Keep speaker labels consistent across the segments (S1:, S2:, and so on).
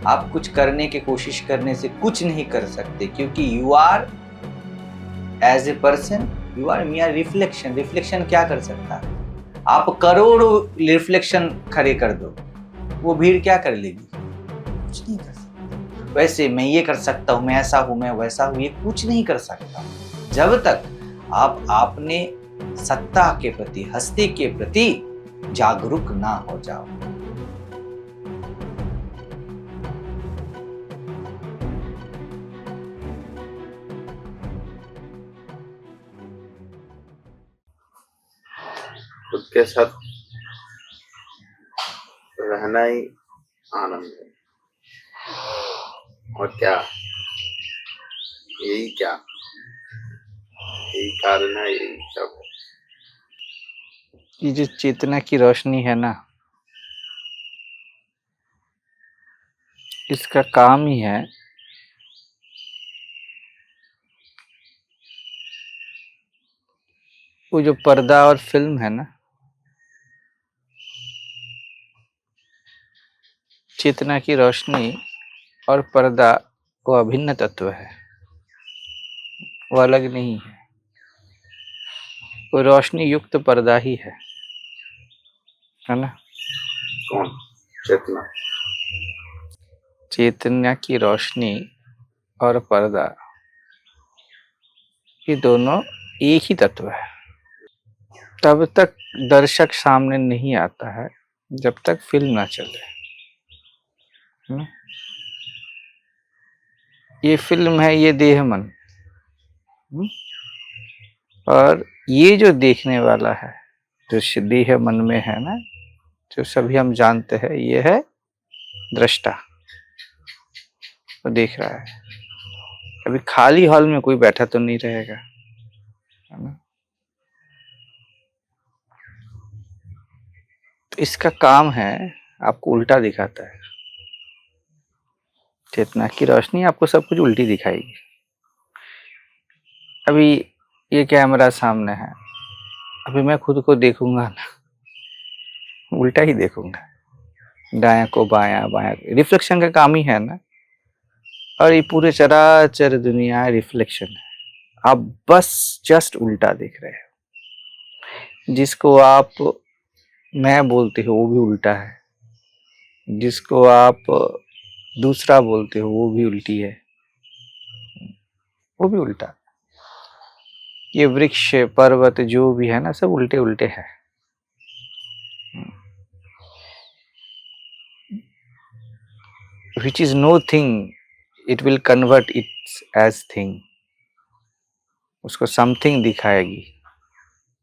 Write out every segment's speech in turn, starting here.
S1: आप कुछ करने की कोशिश करने से कुछ नहीं कर सकते, क्योंकि you are as a person, you are mere reflection. Reflection क्या कर सकता है? आप करोड़ों रिफ्लेक्शन खड़े कर दो, वो भीड़ क्या कर लेगी? कुछ नहीं कर सकता। वैसे मैं ये कर सकता हूँ, मैं ऐसा हूँ, मैं वैसा हूँ, ये कुछ नहीं कर सकता जब तक आप अपने सत्ता के प्रति, हस्ती के प्रति जागरूक ना हो जाओ।
S2: खुद के साथ रहना ही आनंद है। और क्या, यही कारण है, यही सब है।
S3: ये जो चेतना की रोशनी है ना, इसका काम ही है वो जो पर्दा और फिल्म है ना, चेतना की रोशनी और पर्दा वो अभिन्न तत्व है, वो अलग नहीं है। वो रोशनी युक्त पर्दा ही है ना।
S2: कौन? चेतना।
S3: चेतना की रोशनी और पर्दा, ये दोनों एक ही तत्व है। तब तक दर्शक सामने नहीं आता है जब तक फिल्म ना चले। ये फिल्म है, ये देह मन, और ये जो देखने वाला है, जो देह मन में है ना, जो सभी हम जानते हैं, ये है दृष्टा। वो देख रहा है। अभी खाली हॉल में कोई बैठा तो नहीं रहेगा, है ना। तो इसका काम है, आपको उल्टा दिखाता है। चेतना की रोशनी आपको सब कुछ उल्टी दिखाएगी। अभी ये कैमरा सामने है, अभी मैं खुद को देखूंगा ना, उल्टा ही देखूंगा, दायां को बायां, बायां। रिफ्लेक्शन का काम ही है ना। और ये पूरे चराचर दुनिया रिफ्लेक्शन है, आप बस जस्ट उल्टा देख रहे हो। जिसको आप मैं बोलते हो वो भी उल्टा है, जिसको आप दूसरा बोलते हो वो भी उल्टी है, वो भी उल्टा। ये वृक्ष पर्वत जो भी है ना, सब उल्टे उल्टे है। Which is no thing, it will convert it as thing. उसको समथिंग दिखाएगी।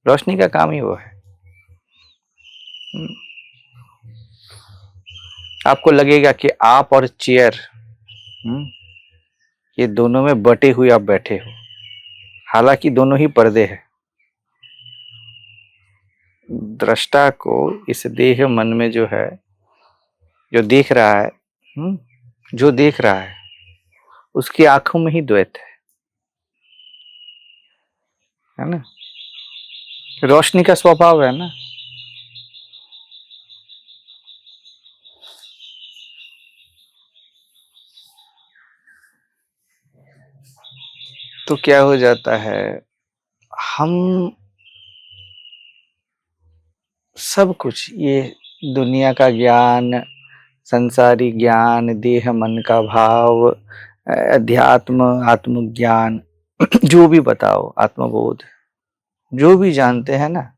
S3: रोशनी का काम ही वो है। आपको लगेगा कि आप और चेयर, ये दोनों में बटे हुए आप बैठे हो, हालांकि दोनों ही पर्दे हैं। दृष्टा को इस देह मन में जो है, जो देख रहा है, जो देख रहा है, उसकी आंखों में ही द्वैत है ना। रोशनी का स्वभाव है ना। तो क्या हो जाता है, हम सब कुछ, ये दुनिया का ज्ञान, संसारी ज्ञान, देह मन का भाव, अध्यात्म, आत्मज्ञान, जो भी बताओ, आत्मबोध, जो भी जानते हैं ना,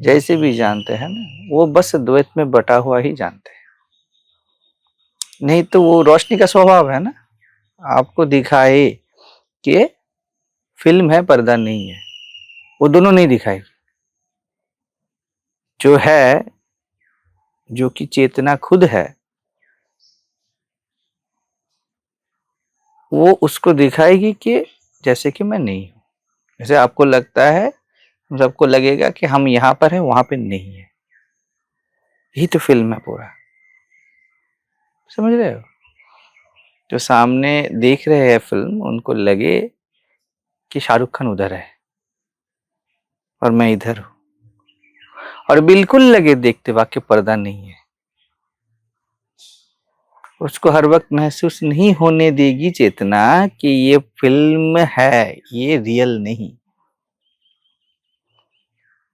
S3: जैसे भी जानते हैं ना, वो बस द्वैत में बटा हुआ ही जानते हैं। नहीं तो वो रोशनी का स्वभाव है ना, आपको दिखाए कि फिल्म है, पर्दा नहीं है, वो दोनों नहीं दिखाएगी। जो है, जो कि चेतना खुद है, वो उसको दिखाएगी कि जैसे कि मैं नहीं हूं। जैसे आपको लगता है, सबको लगेगा कि हम यहाँ पर हैं, वहां पे नहीं है। यही तो फिल्म है पूरा, समझ रहे हो। जो सामने देख रहे हैं फिल्म, उनको लगे कि शाहरुख खान उधर है और मैं इधर हूं, और बिल्कुल लगे देखते वक्त पर्दा नहीं है। उसको हर वक्त महसूस नहीं होने देगी चेतना कि ये फिल्म है, ये रियल नहीं।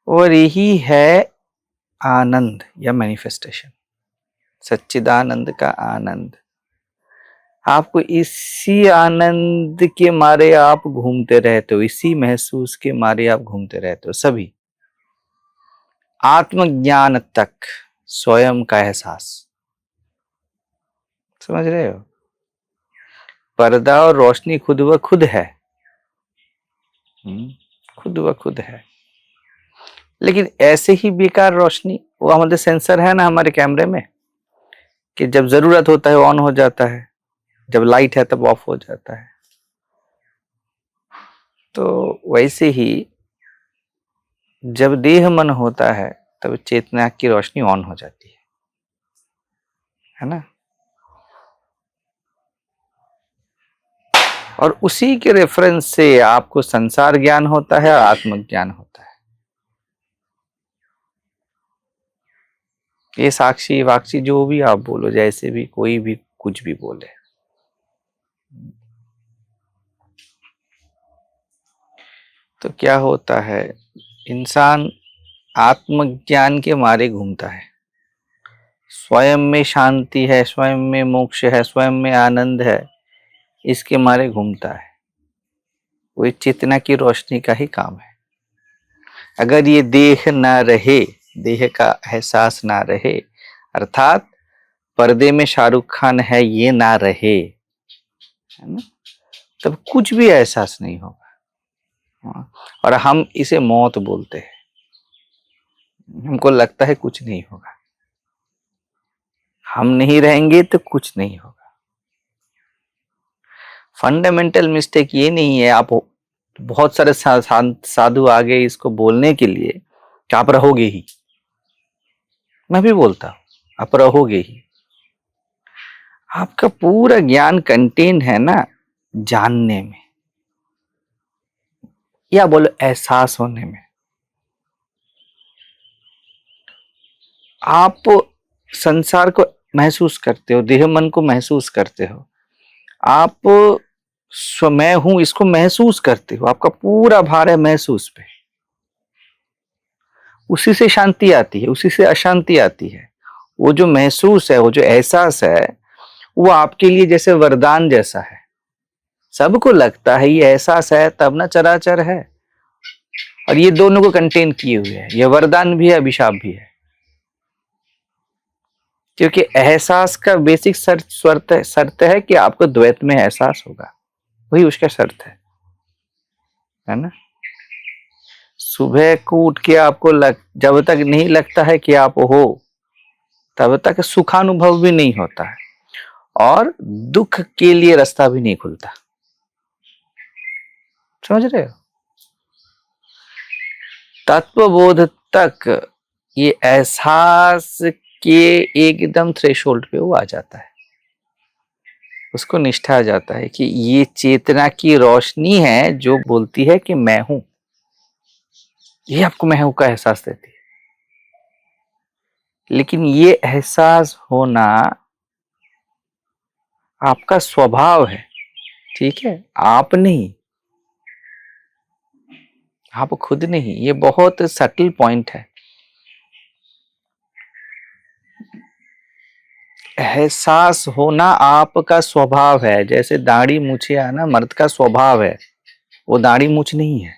S3: और यही है आनंद या मैनिफेस्टेशन, सच्चिदानंद का आनंद। आपको इसी आनंद के मारे आप घूमते रहते हो, इसी महसूस के मारे आप घूमते रहते हो सभी। आत्मज्ञान तक स्वयं का एहसास, समझ रहे हो? पर्दा और रोशनी खुद व खुद है, खुद व खुद है। लेकिन ऐसे ही बेकार रोशनी, वो हमारे सेंसर है ना हमारे कैमरे में, कि जब जरूरत होता है ऑन हो जाता है, जब लाइट है तब ऑफ हो जाता है। तो वैसे ही जब देह मन होता है तब चेतना की रोशनी ऑन हो जाती है ना। और उसी के रेफरेंस से आपको संसार ज्ञान होता है और आत्मज्ञान होता है। ये साक्षी वाक्षी जो भी आप बोलो, जैसे भी कोई भी कुछ भी बोले, तो क्या होता है, इंसान आत्मज्ञान के मारे घूमता है। स्वयं में शांति है, स्वयं में मोक्ष है, स्वयं में आनंद है, इसके मारे घूमता है। वो चेतना की रोशनी का ही काम है। अगर ये देह ना रहे, देह का एहसास ना रहे, अर्थात पर्दे में शाहरुख खान है ये ना रहे, है ना, तब कुछ भी एहसास नहीं होगा। और हम इसे मौत बोलते हैं। हमको लगता है कुछ नहीं होगा, हम नहीं रहेंगे तो कुछ नहीं होगा। फंडामेंटल मिस्टेक ये नहीं है, आप बहुत सारे साधु आ गए इसको बोलने के लिए कि आप रहोगे ही। मैं भी बोलता हूं आप रहोगे ही। आपका पूरा ज्ञान कंटेन है ना जानने में, या बोलो एहसास होने में। आप संसार को महसूस करते हो, देह मन को महसूस करते हो, आप मैं हूं इसको महसूस करते हो। आपका पूरा भार है महसूस पे। उसी से शांति आती है, उसी से अशांति आती है। वो जो महसूस है, वो जो एहसास है, वो आपके लिए जैसे वरदान जैसा है। सबको लगता है ये एहसास है तब ना चराचर है, और ये दोनों को कंटेन किए हुए है। ये वरदान भी है, अभिशाप भी है। क्योंकि एहसास का बेसिक शर्त है कि आपको द्वैत में एहसास होगा, वही उसका शर्त है ना। सुबह को उठ के आपको जब तक नहीं लगता है कि आप हो, तब तक सुखानुभव भी नहीं होता है, और दुख के लिए रास्ता भी नहीं खुलता। समझ रहे हो? तत्वबोध तक ये एहसास के एकदम थ्रेशोल्ड पे वो आ जाता है, उसको निष्ठा आ जाता है कि ये चेतना की रोशनी है जो बोलती है कि मैं हूं। ये आपको मैं हूं का एहसास देती है। लेकिन ये एहसास होना आपका स्वभाव है, ठीक है, आप नहीं, आप खुद नहीं। ये बहुत सटल पॉइंट है। एहसास होना आपका स्वभाव है। जैसे दाढ़ी मूछे आना मर्द का स्वभाव है, वो दाढ़ी मूछ नहीं है।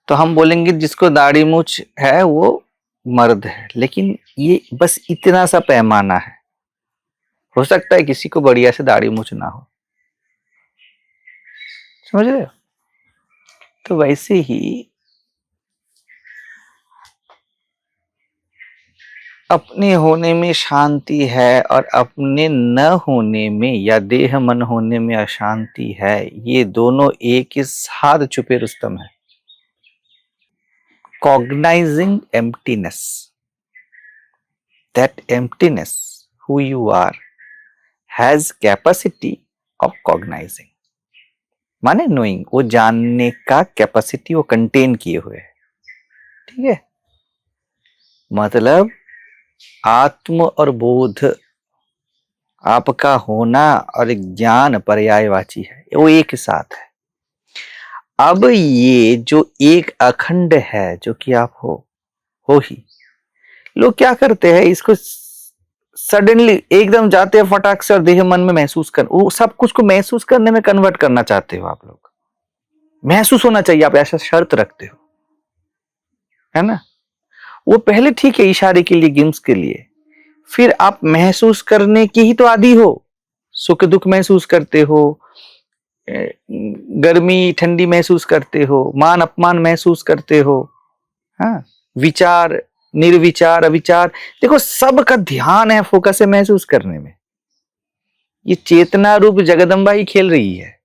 S3: तो हम बोलेंगे जिसको दाढ़ी मूछ है वो मर्द है, लेकिन ये बस इतना सा पैमाना है। हो सकता है किसी को बढ़िया से दाढ़ी मूछ ना हो। समझ रहे हो? तो वैसे ही अपने होने में शांति है और अपने न होने में या देह मन होने में अशांति है। ये दोनों एक ही साथ छुपे रुस्तम है। Cognizing emptiness, that emptiness who you are has capacity of cognizing, माने knowing, वो जानने का कैपेसिटी वो कंटेन किए हुए है। ठीक है, मतलब आत्म और बोध, आपका होना और ज्ञान पर्यायवाची है, वो एक साथ है। अब ये जो एक अखंड है जो कि आप हो ही, लोग क्या करते हैं, इसको सडनली एकदम जाते हैं फटाक से और देह मन में महसूस कर, वो सब कुछ को महसूस करने में कन्वर्ट करना चाहते हो आप लोग। महसूस होना चाहिए, आप ऐसा शर्त रखते हो, है ना। वो पहले ठीक है इशारे के लिए, गेम्स के लिए, फिर आप महसूस करने की ही तो आदी हो। सुख दुख महसूस करते हो, गर्मी ठंडी महसूस करते हो, मान अपमान महसूस करते हो, हाँ, विचार निर्विचार अविचार, देखो सबका ध्यान है, फोकस है महसूस करने में। ये चेतना रूप जगदम्बा ही खेल रही है,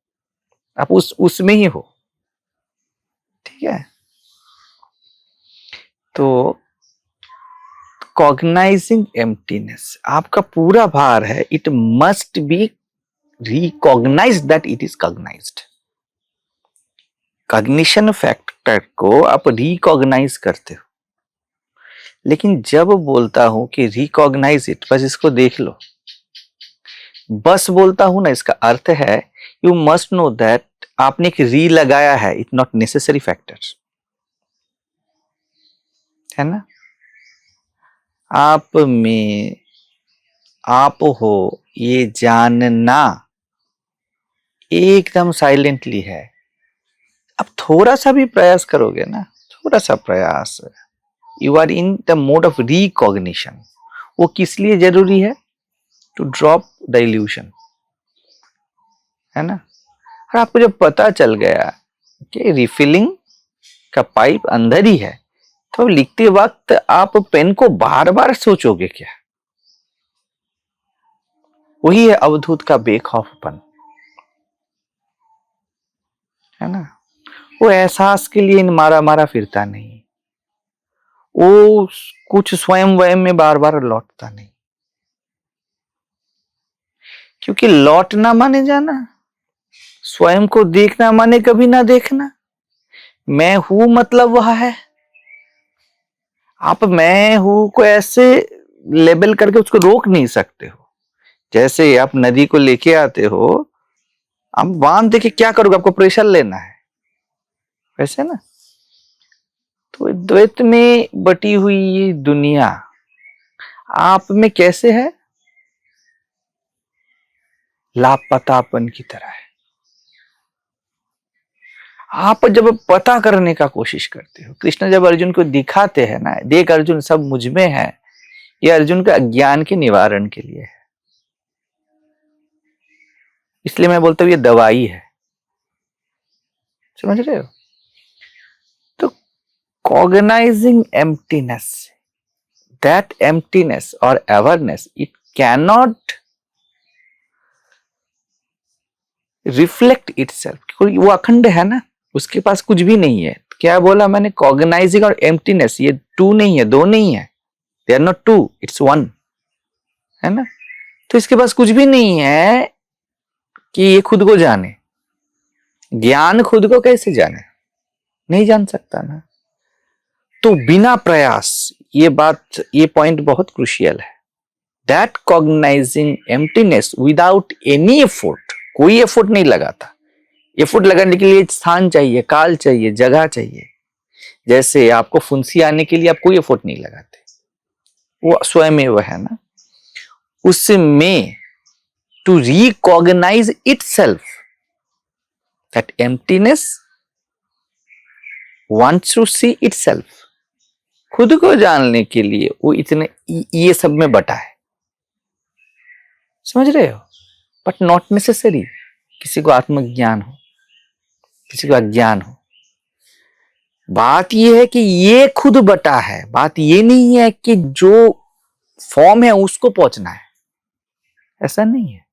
S3: आप उसमें ही हो, ठीक है। तो कॉग्नाइजिंग एम्प्टीनेस, आपका पूरा भार है, it must be recognised that it is cognised. Cognition factor को आप रिकॉग्नाइज करते हो, लेकिन जब बोलता हूं कि रिकॉग्नाइज इट, बस इसको देख लो, बस बोलता हूं ना, इसका अर्थ है यू मस्ट नो दैट आपने एक री लगाया है, इट नॉट नेसेसरी फैक्टर, है ना। आप में आप हो ये जानना एकदम साइलेंटली है। अब थोड़ा सा भी प्रयास करोगे ना, थोड़ा सा प्रयास, you are in the mode of recognition. वो किस लिए जरूरी है? टू ड्रॉप द इल्यूशन, है ना। और आपको जब पता चल गया कि रिफिलिंग का पाइप अंदर ही है, तो लिखते वक्त आप पेन को बार बार सोचोगे क्या? वही है अवधूत का बेखौफपन, है ना। वो एहसास के लिए मारा मारा फिरता नहीं, वो कुछ स्वयं वयम में बार बार लौटता नहीं, क्योंकि लौटना माने जाना, स्वयं को देखना माने कभी ना देखना। मैं हूं मतलब वह है। आप मैं हूं को ऐसे लेबल करके उसको रोक नहीं सकते हो। जैसे आप नदी को लेके आते हो, आप बांध देके क्या करोगे? आपको प्रेशर लेना है, वैसे ना। तो द्वैत में बटी हुई ये दुनिया आप में कैसे है? लापतापन की तरह है। आप जब पता करने का कोशिश करते हो, कृष्ण जब अर्जुन को दिखाते हैं ना, देख अर्जुन सब मुझ में है, ये अर्जुन का अज्ञान के निवारण के लिए है। इसलिए मैं बोलता हूं ये दवाई है, समझ रहे हो। तो कॉग्नाइजिंग एम्प्टीनेस, दैट एम्प्टीनेस और awareness, it cannot reflect itself. वो अखंड है ना, उसके पास कुछ भी नहीं है। क्या बोला मैंने? कॉग्नाइजिंग और एम्प्टीनेस, ये टू नहीं है, दो नहीं है, they are not two, it's one, है ना। तो इसके पास कुछ भी नहीं है कि ये खुद को जाने। ज्ञान खुद को कैसे जाने? नहीं जान सकता ना। तो बिना प्रयास, ये बात, ये पॉइंट बहुत क्रूशियल है। That cognising emptiness without any effort, कोई एफर्ट नहीं लगाता। एफर्ट लगाने के लिए स्थान चाहिए, काल चाहिए, जगह चाहिए। जैसे आपको फुंसी आने के लिए आप कोई एफर्ट नहीं लगाते, वो स्वयं वो है ना। उसमें to recognise itself, that emptiness wants to see itself, खुद को जानने के लिए वो इतने ये सब में बटा है, समझ रहे हो। बट नॉट नेसेसरी किसी को आत्मज्ञान हो, किसी को अज्ञान हो। बात यह है कि ये खुद बटा है, बात ये नहीं है कि जो फॉर्म है उसको पहुंचना है, ऐसा नहीं है।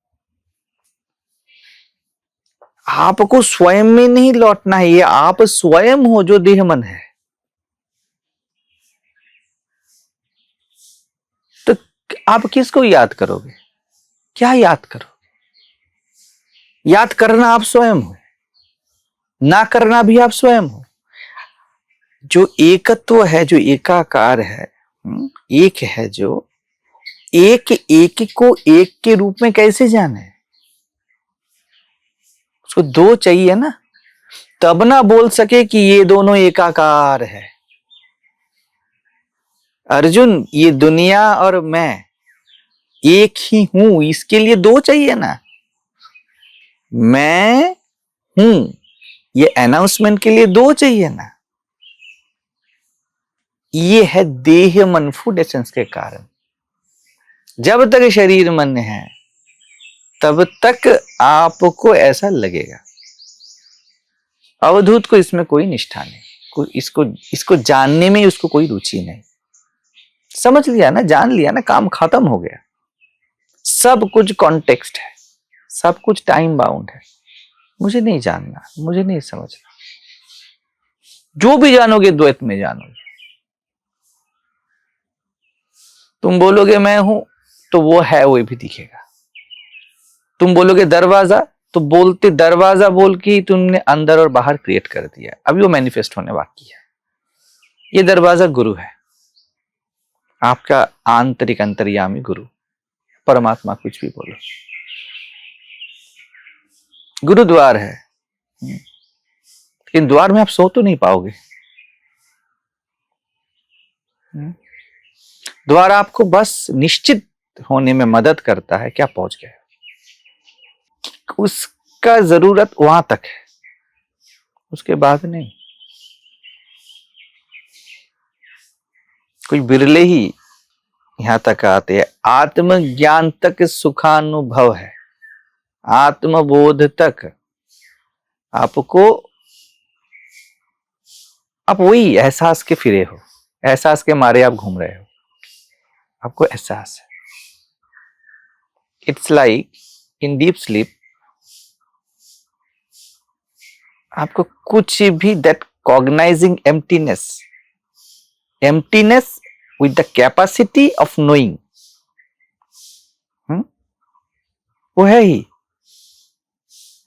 S3: आपको स्वयं में नहीं लौटना है, ये आप स्वयं हो जो देह मन है। तो आप किसको याद करोगे? क्या याद करोगे? याद करना आप स्वयं हो, ना करना भी आप स्वयं हो। जो एकत्व है, जो एकाकार है, एक है जो, एक एक को एक के रूप में कैसे जाने? उसको दो चाहिए ना, तब ना बोल सके कि ये दोनों एकाकार है। अर्जुन, ये दुनिया और मैं एक ही हूं, इसके लिए दो चाहिए ना। मैं हूं, ये अनाउंसमेंट के लिए दो चाहिए ना। ये है देह मन फूड एसेंस के कारण। जब तक शरीर मन है तब तक आपको ऐसा लगेगा। अवधूत को इसमें कोई निष्ठा नहीं, इसको जानने में उसको कोई रुचि नहीं। समझ लिया ना, जान लिया ना, काम खत्म हो गया। सब कुछ कॉन्टेक्स्ट है, सब कुछ टाइम बाउंड है। मुझे नहीं जानना, मुझे नहीं समझना। जो भी जानोगे द्वैत में जानोगे। तुम बोलोगे मैं हूं तो वो है, वो भी दिखेगा। तुम बोलोगे दरवाजा, तो बोलते दरवाजा बोल के तुमने अंदर और बाहर क्रिएट कर दिया। अभी वो मैनिफेस्ट होने बाकी है। ये दरवाजा गुरु है, आपका आंतरिक अंतर्यामी गुरु, परमात्मा, कुछ भी बोलो, गुरु द्वार है। लेकिन द्वार में आप सो तो नहीं पाओगे। द्वार आपको बस निश्चित होने में मदद करता है, क्या पहुंच गए, उसका जरूरत वहां तक है, उसके बाद नहीं। कोई बिरले ही यहां तक आते हैं। आत्मज्ञान तक सुखानुभव है, आत्मबोध तक आपको, आप वही एहसास के फिरे हो, एहसास के मारे आप घूम रहे हो, आपको एहसास है। It's like in deep sleep आपको कुछ भी, that cognising emptiness with the capacity of knowing, वो है ही,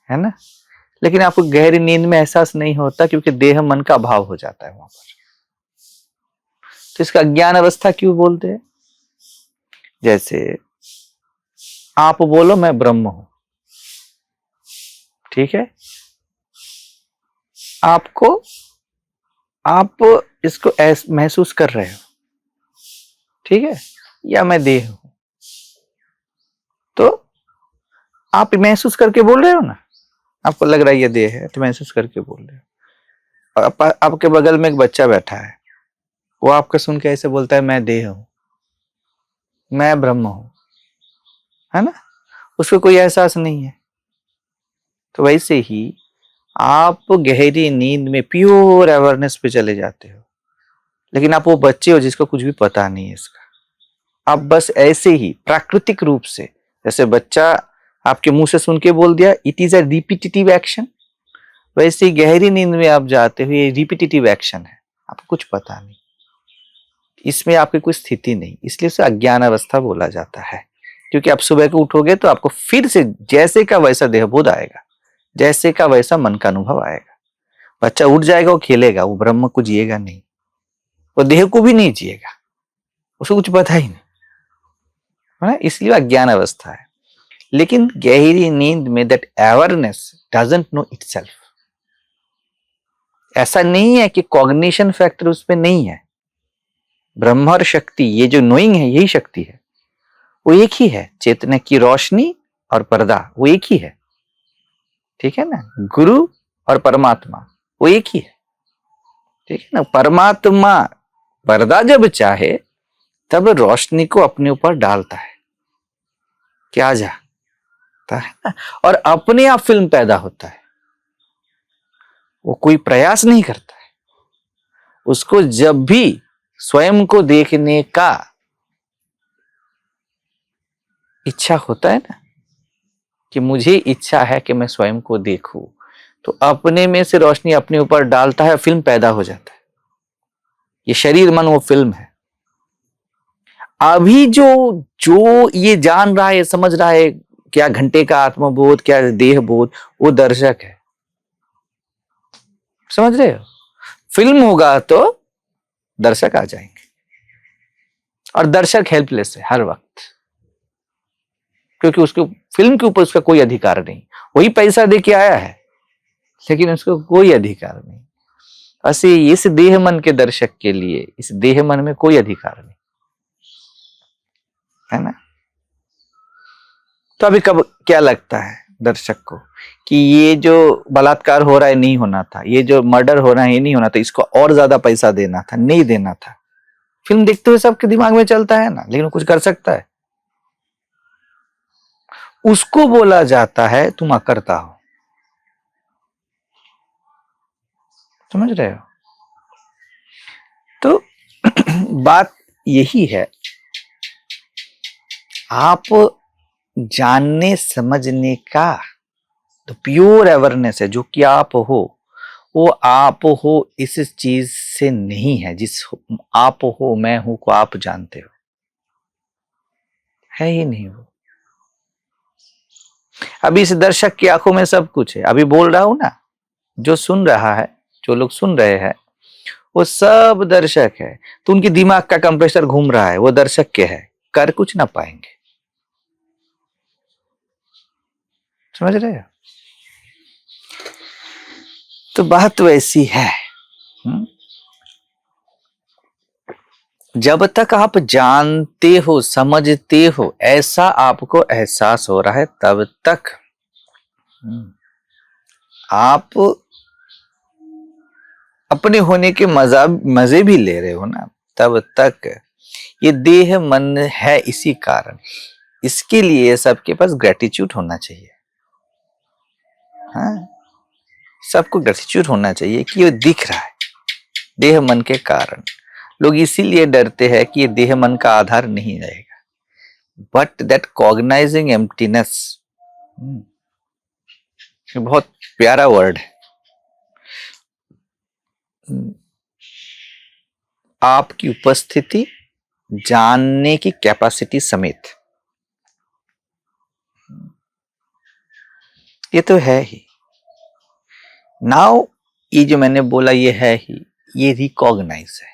S3: है ना। लेकिन आपको गहरी नींद में एहसास नहीं होता, क्योंकि देह मन का अभाव हो जाता है वहां पर। तो इसका अज्ञान अवस्था क्यों बोलते हैं? जैसे आप बोलो मैं ब्रह्म हूं, ठीक है, आपको, आप इसको महसूस कर रहे हो, ठीक है, या मैं देह हूं, तो आप महसूस करके बोल रहे हो ना। आपको लग रहा है ये देह है, तो महसूस करके बोल रहे हो। और आपके बगल में एक बच्चा बैठा है, वो आपका सुन के ऐसे बोलता है मैं देह हूं, मैं ब्रह्म हूं, है ना, उसको कोई एहसास नहीं है। तो वैसे ही आप गहरी नींद में प्योर अवेयरनेस पे चले जाते हो, लेकिन आप वो बच्चे हो जिसको कुछ भी पता नहीं है इसका। आप बस ऐसे ही प्राकृतिक रूप से, जैसे बच्चा आपके मुंह से सुन के बोल दिया, it is a repetitive action, वैसे ही गहरी नींद में आप जाते हो, ये रिपीटेटिव एक्शन है, आपको कुछ पता नहीं, इसमें आपकी कोई स्थिति नहीं, इसलिए उसे अज्ञान अवस्था बोला जाता है। क्योंकि आप सुबह को उठोगे तो आपको फिर से जैसे का वैसा देहबोध आएगा, जैसे का वैसा मन का अनुभव आएगा। बच्चा उठ जाएगा, वो खेलेगा, वो ब्रह्म को जिएगा नहीं, वो देह को भी नहीं जिएगा, उसको कुछ पता ही नहीं, है ना, इसलिए अज्ञान अवस्था है। लेकिन गहरी नींद में that awareness doesn't know itself. ऐसा नहीं है कि कॉग्निशन फैक्टर उसमें नहीं है। ब्रह्म और शक्ति, ये जो नोइंग है, यही शक्ति है, वो एक ही है। चेतना की रोशनी और पर्दा वो एक ही है, ठीक है ना। गुरु और परमात्मा वो एक ही है, ठीक है ना। परमात्मा पर्दा जब चाहे तब रोशनी को अपने ऊपर डालता है, क्या जाता है ना, और अपने आप फिल्म पैदा होता है। वो कोई प्रयास नहीं करता है। उसको जब भी स्वयं को देखने का इच्छा होता है ना, कि मुझे इच्छा है कि मैं स्वयं को देखूं, तो अपने में से रोशनी अपने ऊपर डालता है, फिल्म पैदा हो जाता है। ये शरीर मन वो फिल्म है। अभी जो जो ये जान रहा है, समझ रहा है, क्या घंटे का आत्मबोध, क्या देह बोध, वो दर्शक है, समझ रहे हो। फिल्म होगा तो दर्शक आ जाएंगे, और दर्शक हेल्पलेस है हर वक्त। क्योंकि उसको फिल्म के ऊपर उसका कोई अधिकार नहीं, वही पैसा दे के आया है लेकिन उसको कोई अधिकार नहीं। ऐसे इस देह मन के दर्शक के लिए इस देह मन में कोई अधिकार नहीं है ना। तो अभी कब क्या लगता है दर्शक को कि ये जो बलात्कार हो रहा है नहीं होना था, ये जो मर्डर हो रहा है ये नहीं होना था, इसको और ज्यादा पैसा देना था, नहीं देना था। फिल्म देखते हुए सबके दिमाग में चलता है ना, लेकिन वो कुछ कर सकता है? उसको बोला जाता है तुम अकर्ता हो। समझ रहे हो? तो बात यही है, आप जानने समझने का तो प्योर अवेयरनेस है जो कि आप हो, वो आप हो इस चीज से नहीं है जिस आप हो मैं हूं को आप जानते हो, है ही नहीं वो। अभी इस दर्शक की आंखों में सब कुछ है, अभी बोल रहा हूं ना, जो सुन रहा है, जो लोग सुन रहे हैं वो सब दर्शक है। तो उनके दिमाग का कंप्रेसर घूम रहा है, वो दर्शक के है, कर कुछ ना पाएंगे। समझ रहे हो? तो बात वैसी है। जब तक आप जानते हो समझते हो ऐसा आपको एहसास हो रहा है तब तक आप अपने होने के मजे भी ले रहे हो ना, तब तक ये देह मन है। इसी कारण इसके लिए सबके पास ग्रेटिट्यूड होना चाहिए। हाँ, सबको ग्रेटिट्यूड होना चाहिए कि ये दिख रहा है देह मन के कारण। लोग इसीलिए डरते हैं कि ये देह मन का आधार नहीं रहेगा। बट दैट कॉग्नाइजिंग एम्प्टीनेस, बहुत प्यारा वर्ड है। आपकी उपस्थिति जानने की कैपेसिटी समेत, ये तो है ही। नाउ ये जो मैंने बोला ये है ही, ये रिकॉग्नाइज है।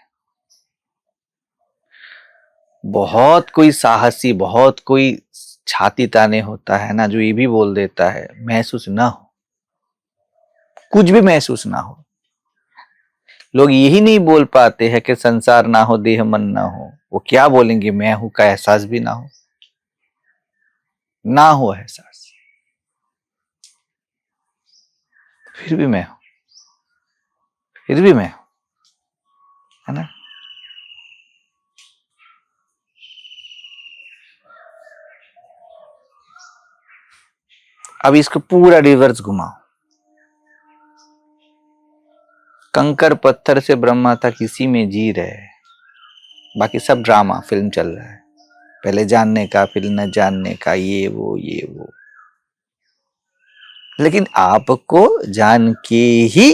S3: बहुत कोई साहसी, बहुत कोई छाती ताने होता है ना, जो ये भी बोल देता है महसूस ना हो, कुछ भी महसूस ना हो। लोग यही नहीं बोल पाते हैं कि संसार ना हो देह मन ना हो, वो क्या बोलेंगे मैं हूं का एहसास भी ना हो, ना हो एहसास, फिर भी मैं हूं, फिर भी मैं हूं, है ना। अब इसको पूरा रिवर्स घुमाओ। कंकर पत्थर से ब्रह्मा तक इसी में जी रहे हैं, बाकी सब ड्रामा फिल्म चल रहा है, पहले जानने का फिर न जानने का, ये वो। लेकिन आपको जान के ही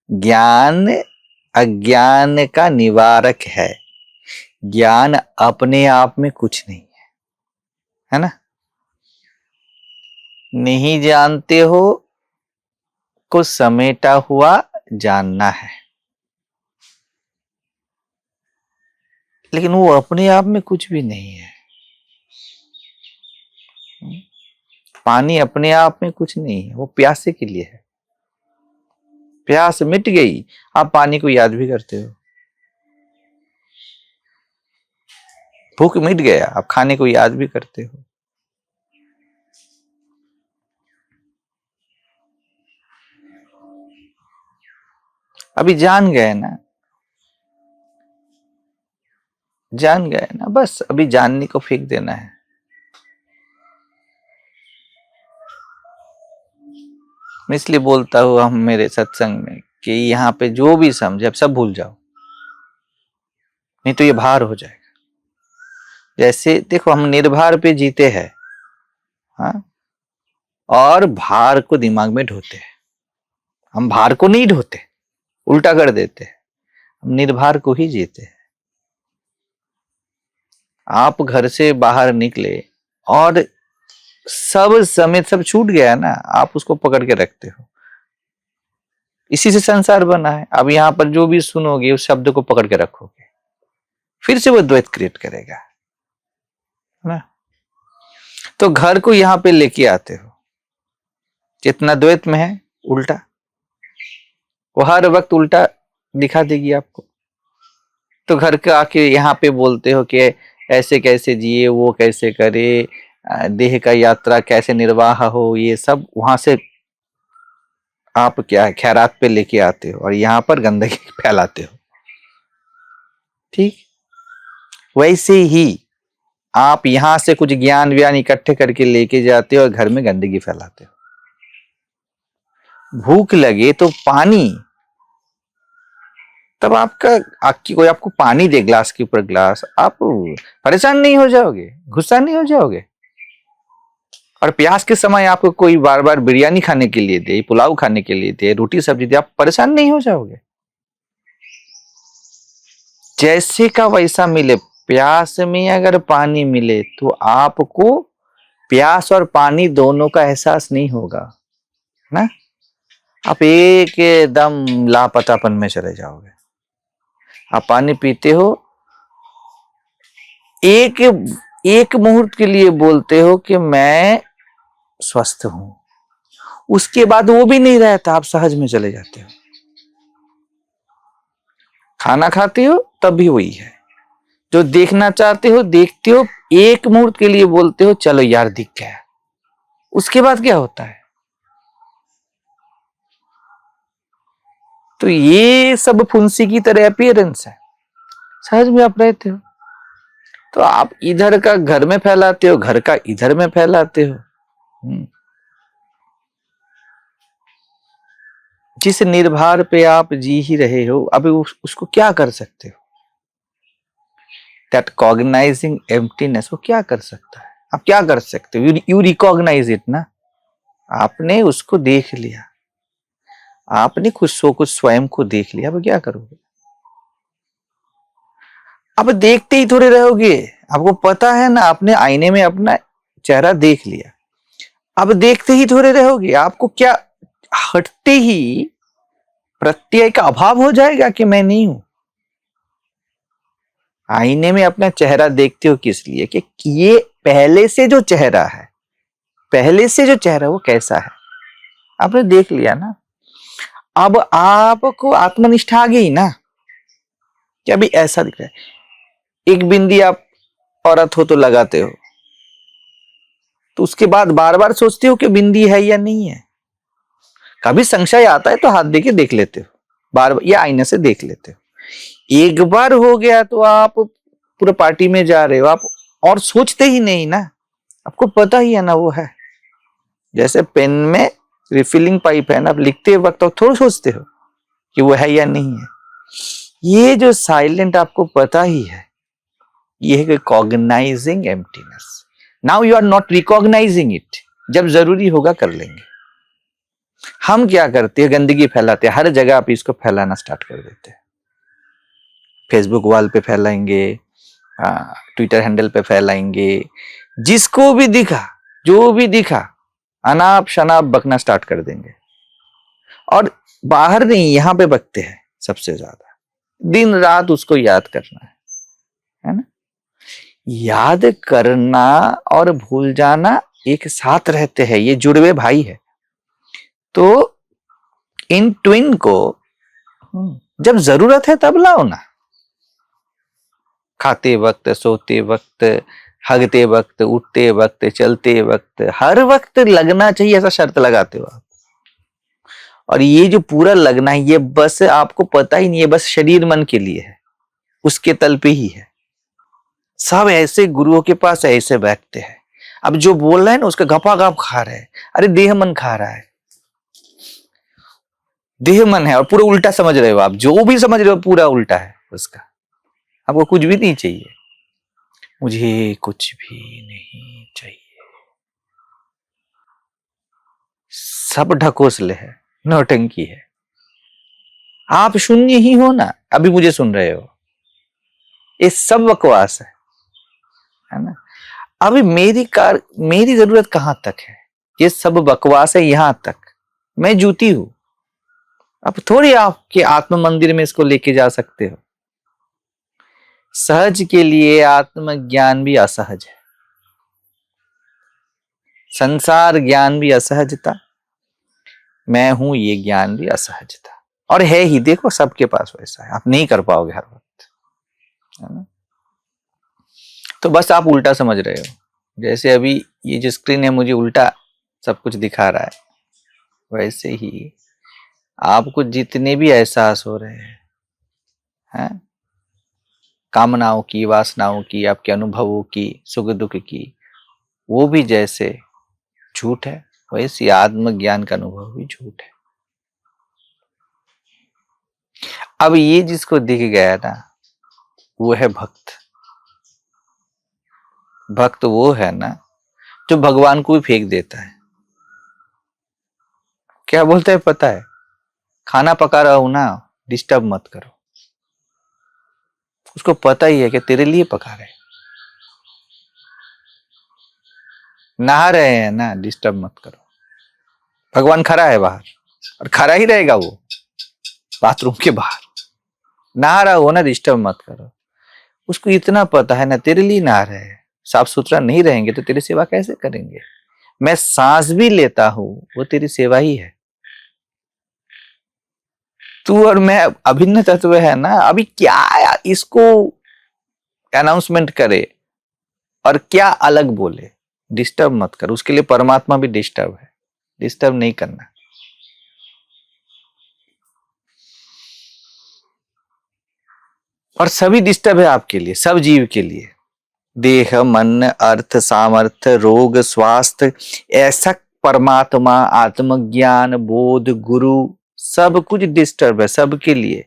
S3: ज्ञान अज्ञान का निवारक है। ज्ञान अपने आप में कुछ नहीं है ना। नहीं जानते हो को समेटा हुआ जानना है, लेकिन वो अपने आप में कुछ भी नहीं है। पानी अपने आप में कुछ नहीं है, वो प्यासे के लिए है। प्यास मिट गई, आप पानी को याद भी करते हो। भूख मिट गया, आप खाने को याद भी करते हो। अभी जान गए ना, जान गए ना, बस अभी जानने को फेंक देना है। मैं इसलिए बोलता हूं हम मेरे सत्संग में कि यहाँ पे जो भी समझे अब सब भूल जाओ, नहीं तो ये भार हो जाएगा। जैसे देखो हम निर्भार पे जीते हैं, हाँ, और भार को दिमाग में ढोते हैं। हम भार को नहीं ढोते, उल्टा कर देते हैं, हम निर्भार को ही जीते हैं। आप घर से बाहर निकले और सब समेत सब छूट गया ना, आप उसको पकड़ के रखते हो। इसी से संसार बना है। अब यहां पर जो भी सुनोगे उस शब्द को पकड़ के रखोगे, फिर से वो द्वैत क्रिएट करेगा, है ना। तो घर को यहाँ पे लेके आते हो, जितना द्वैत में है उल्टा, वो हर वक्त उल्टा दिखा देगी आपको। तो घर के आके यहाँ पे बोलते हो कि ऐसे कैसे जिए, वो कैसे करे, देह का यात्रा कैसे निर्वाह हो, ये सब वहां से आप क्या है खैरात पे लेके आते हो और यहाँ पर गंदगी फैलाते हो। ठीक वैसे ही आप यहां से कुछ ज्ञान व्यान इकट्ठे करके लेके जाते हो और घर में गंदगी फैलाते हो। भूख लगे तो पानी, तब कोई आपको पानी दे ग्लास के ऊपर ग्लास, आप परेशान नहीं हो जाओगे, गुस्सा नहीं हो जाओगे। और प्यास के समय आपको कोई बार बार बिरयानी खाने के लिए दे, पुलाव खाने के लिए दे, रोटी सब्जी दे, आप परेशान नहीं हो जाओगे। जैसे का वैसा मिले, प्यास में अगर पानी मिले तो आपको प्यास और पानी दोनों का एहसास नहीं होगा ना, आप एकदम लापतापन में चले जाओगे। आप पानी पीते हो, एक मुहूर्त के लिए बोलते हो कि मैं स्वस्थ हूं, उसके बाद वो भी नहीं रहता, आप सहज में चले जाते हो। खाना खाते हो तब भी वही है, जो देखना चाहते हो देखते हो, एक मुहूर्त के लिए बोलते हो चलो यार दिख गया, उसके बाद क्या होता है। तो ये सब फुंसी की तरह अपीयरेंस है, सहज में आप रहते हो। तो आप इधर का घर में फैलाते हो, घर का इधर में फैलाते हो। जिस निर्भर पे आप जी ही रहे हो, अभी उसको क्या कर सकते हो। दैट कॉग्नाइजिंग एम्प्टीनेस, वो क्या कर सकता है, आप क्या कर सकते हो। यू रिकॉग्नाइज इट ना, आपने उसको देख लिया, आपने कुछ स्वयं को देख लिया, अब क्या करोगे। अब देखते ही थोड़े रहोगे, आपको पता है ना, आपने आईने में अपना चेहरा देख लिया, अब देखते ही थोड़े रहोगे। आपको क्या हटते ही प्रत्यय का अभाव हो जाएगा कि मैं नहीं हूं। आईने में अपना चेहरा देखते हो किस लिए, कि ये पहले से जो चेहरा है, पहले से जो चेहरा वो कैसा है, आपने देख लिया ना। अब आपको आत्मनिष्ठा आ गई ना, कि अभी ऐसा दिख रहा है। एक बिंदी आप औरत हो तो लगाते हो, तो उसके बाद बार बार सोचते हो कि बिंदी है या नहीं है। कभी संशय आता है तो हाथ देके देख लेते हो, बार बार या आईने से देख लेते हो। एक बार हो गया तो आप पूरे पार्टी में जा रहे हो, आप और सोचते ही नहीं ना, आपको पता ही है ना वो है। जैसे पेन में रिफिलिंग पाइप है ना, आप लिखते वक्त तो थोड़ा सोचते हो कि वो है या नहीं है। ये जो साइलेंट आपको पता ही है, ये है cognising emptiness. Now you are not recognising it, जब जरूरी होगा कर लेंगे। हम क्या करते हैं, गंदगी फैलाते हैं, हर जगह आप इसको फैलाना स्टार्ट कर देते हैं। फेसबुक वॉल पे फैलाएंगे, ट्विटर हैंडल पे फैलाएंगे, जिसको भी दिखा जो भी दिखा अनाप शनाप बकना स्टार्ट कर देंगे। और बाहर नहीं, यहां पे बकते हैं सबसे ज्यादा, दिन रात उसको याद करना है ना। याद करना और भूल जाना एक साथ रहते हैं, ये जुड़वे भाई है। तो इन ट्विन को जब जरूरत है तब लाओ ना, खाते वक्त, सोते वक्त, हगते वक्त, उठते वक्त, चलते वक्त, हर वक्त लगना चाहिए, ऐसा शर्त लगाते हो आप। और ये जो पूरा लगना है, ये बस आपको पता ही नहीं है, बस शरीर मन के लिए है, उसके तल पे ही है। सब ऐसे गुरुओं के पास ऐसे बैठते हैं, अब जो बोल रहा है ना उसका गपा गप खा रहे हैं। अरे देह मन खा रहा है, देह मन है, और पूरा उल्टा समझ रहे हो आप, जो भी समझ रहे हो पूरा उल्टा है उसका। आपको कुछ भी नहीं चाहिए, मुझे कुछ भी नहीं चाहिए, सब ढकोसले है, नौटंकी है। आप शून्य ही हो ना, अभी मुझे सुन रहे हो, ये सब बकवास है ना। अभी मेरी जरूरत कहां तक है, ये सब बकवास है यहां तक, मैं जूती हूं। अब थोड़ी आपके आत्म मंदिर में इसको लेके जा सकते हो। सहज के लिए आत्मज्ञान भी असहज है। संसार ज्ञान भी असहजता, मैं हूं ये ज्ञान भी असहजता, और है ही, देखो सबके पास वैसा है, आप नहीं कर पाओगे हर वक्त, है ना। तो बस आप उल्टा समझ रहे हो, जैसे अभी ये जो स्क्रीन है मुझे उल्टा सब कुछ दिखा रहा है, वैसे ही आपको जितने भी एहसास हो रहे हैं, कामनाओं की, वासनाओं की, आपके अनुभवों की, सुख दुख की, वो भी जैसे झूठ है, वैसे आत्मज्ञान का अनुभव भी झूठ है। अब ये जिसको दिख गया ना, वो है भक्त। भक्त वो है ना जो भगवान को भी फेंक देता है। क्या बोलता है पता है? खाना पका रहा हूं ना, डिस्टर्ब मत करो। उसको पता ही है कि तेरे लिए पका रहे। नहा रहे हैं ना, डिस्टर्ब मत करो। भगवान खड़ा है बाहर, और खड़ा ही रहेगा वो बाथरूम के बाहर। नहा रहा हो ना, डिस्टर्ब मत करो। उसको इतना पता है ना, तेरे लिए नहा रहे हैं। साफ सुथरा नहीं रहेंगे तो तेरी सेवा कैसे करेंगे? मैं सांस भी लेता हूं, वो तेरी सेवा ही है। तू और मैं अभिन्न तत्व है ना। अभी क्या इसको अनाउंसमेंट करे और क्या अलग बोले? डिस्टर्ब मत कर। उसके लिए परमात्मा भी डिस्टर्ब है, डिस्टर्ब नहीं करना। और सभी डिस्टर्ब है आपके लिए, सब जीव के लिए। देह, मन, अर्थ, सामर्थ्य, रोग, स्वास्थ्य, ऐसा परमात्मा, आत्मज्ञान, बोध, गुरु, सब कुछ डिस्टर्ब है सबके लिए।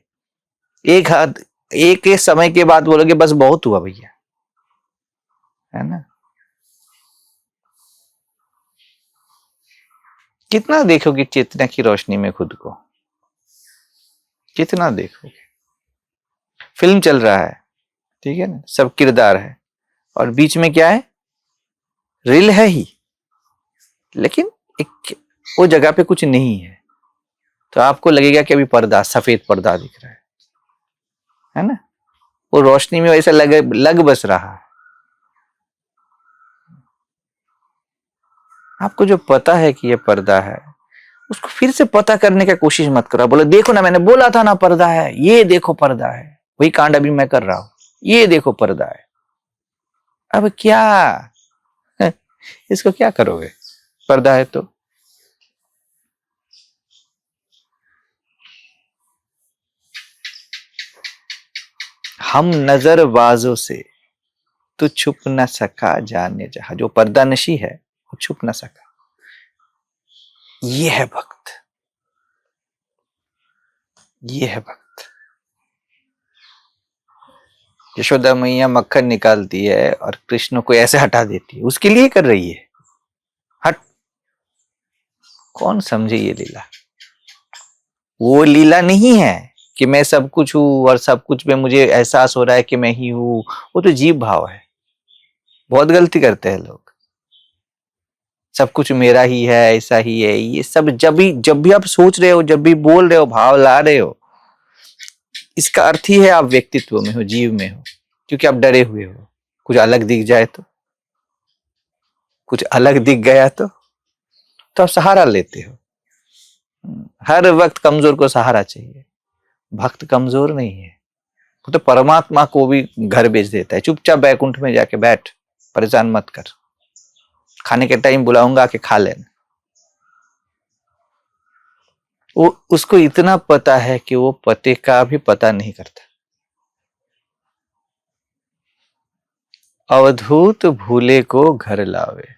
S3: एक हद, एक समय के बाद बोलोगे बस बहुत हुआ भैया, है ना। कितना देखोगे चेतना की रोशनी में खुद को? कितना देखोगे? फिल्म चल रहा है, ठीक है ना, सब किरदार है, और बीच में क्या है? रील है ही, लेकिन एक वो जगह पे कुछ नहीं है, तो आपको लगेगा कि अभी पर्दा, सफेद पर्दा दिख रहा है ना। वो रोशनी में वैसा लग बस रहा है। आपको जो पता है कि ये पर्दा है, उसको फिर से पता करने का कोशिश मत करो। बोले देखो ना, मैंने बोला था ना पर्दा है, ये देखो पर्दा है। वही कांड अभी मैं कर रहा हूं, ये देखो पर्दा है। अब क्या इसको क्या करोगे? पर्दा है तो। हम नजरबाजों से तो छुप न सका जाने जहां। जो पर्दा नशी है वो छुप न सका। ये है भक्त, ये है भक्त। यशोदा मैया मक्खन निकालती है और कृष्ण को ऐसे हटा देती है, उसके लिए कर रही है। हट, कौन समझे ये लीला? वो लीला नहीं है कि मैं सब कुछ हूं और सब कुछ में मुझे एहसास हो रहा है कि मैं ही हूं। वो तो जीव भाव है। बहुत गलती करते हैं लोग। सब कुछ मेरा ही है, ऐसा ही है, ये सब जब भी आप सोच रहे हो, जब भी बोल रहे हो, भाव ला रहे हो, इसका अर्थ ही है आप व्यक्तित्व में हो, जीव में हो। क्योंकि आप डरे हुए हो कुछ अलग दिख जाए तो, कुछ अलग दिख गया तो आप सहारा लेते हो। हर वक्त कमजोर को सहारा चाहिए। भक्त कमजोर नहीं है, वो तो परमात्मा को भी घर भेज देता है। चुपचाप बैकुंठ में जाके बैठ, परेशान मत कर, खाने के टाइम बुलाऊंगा कि खा लेना। वो उसको इतना पता है कि वो पते का भी पता नहीं करता। अवधूत भूले को घर लावे,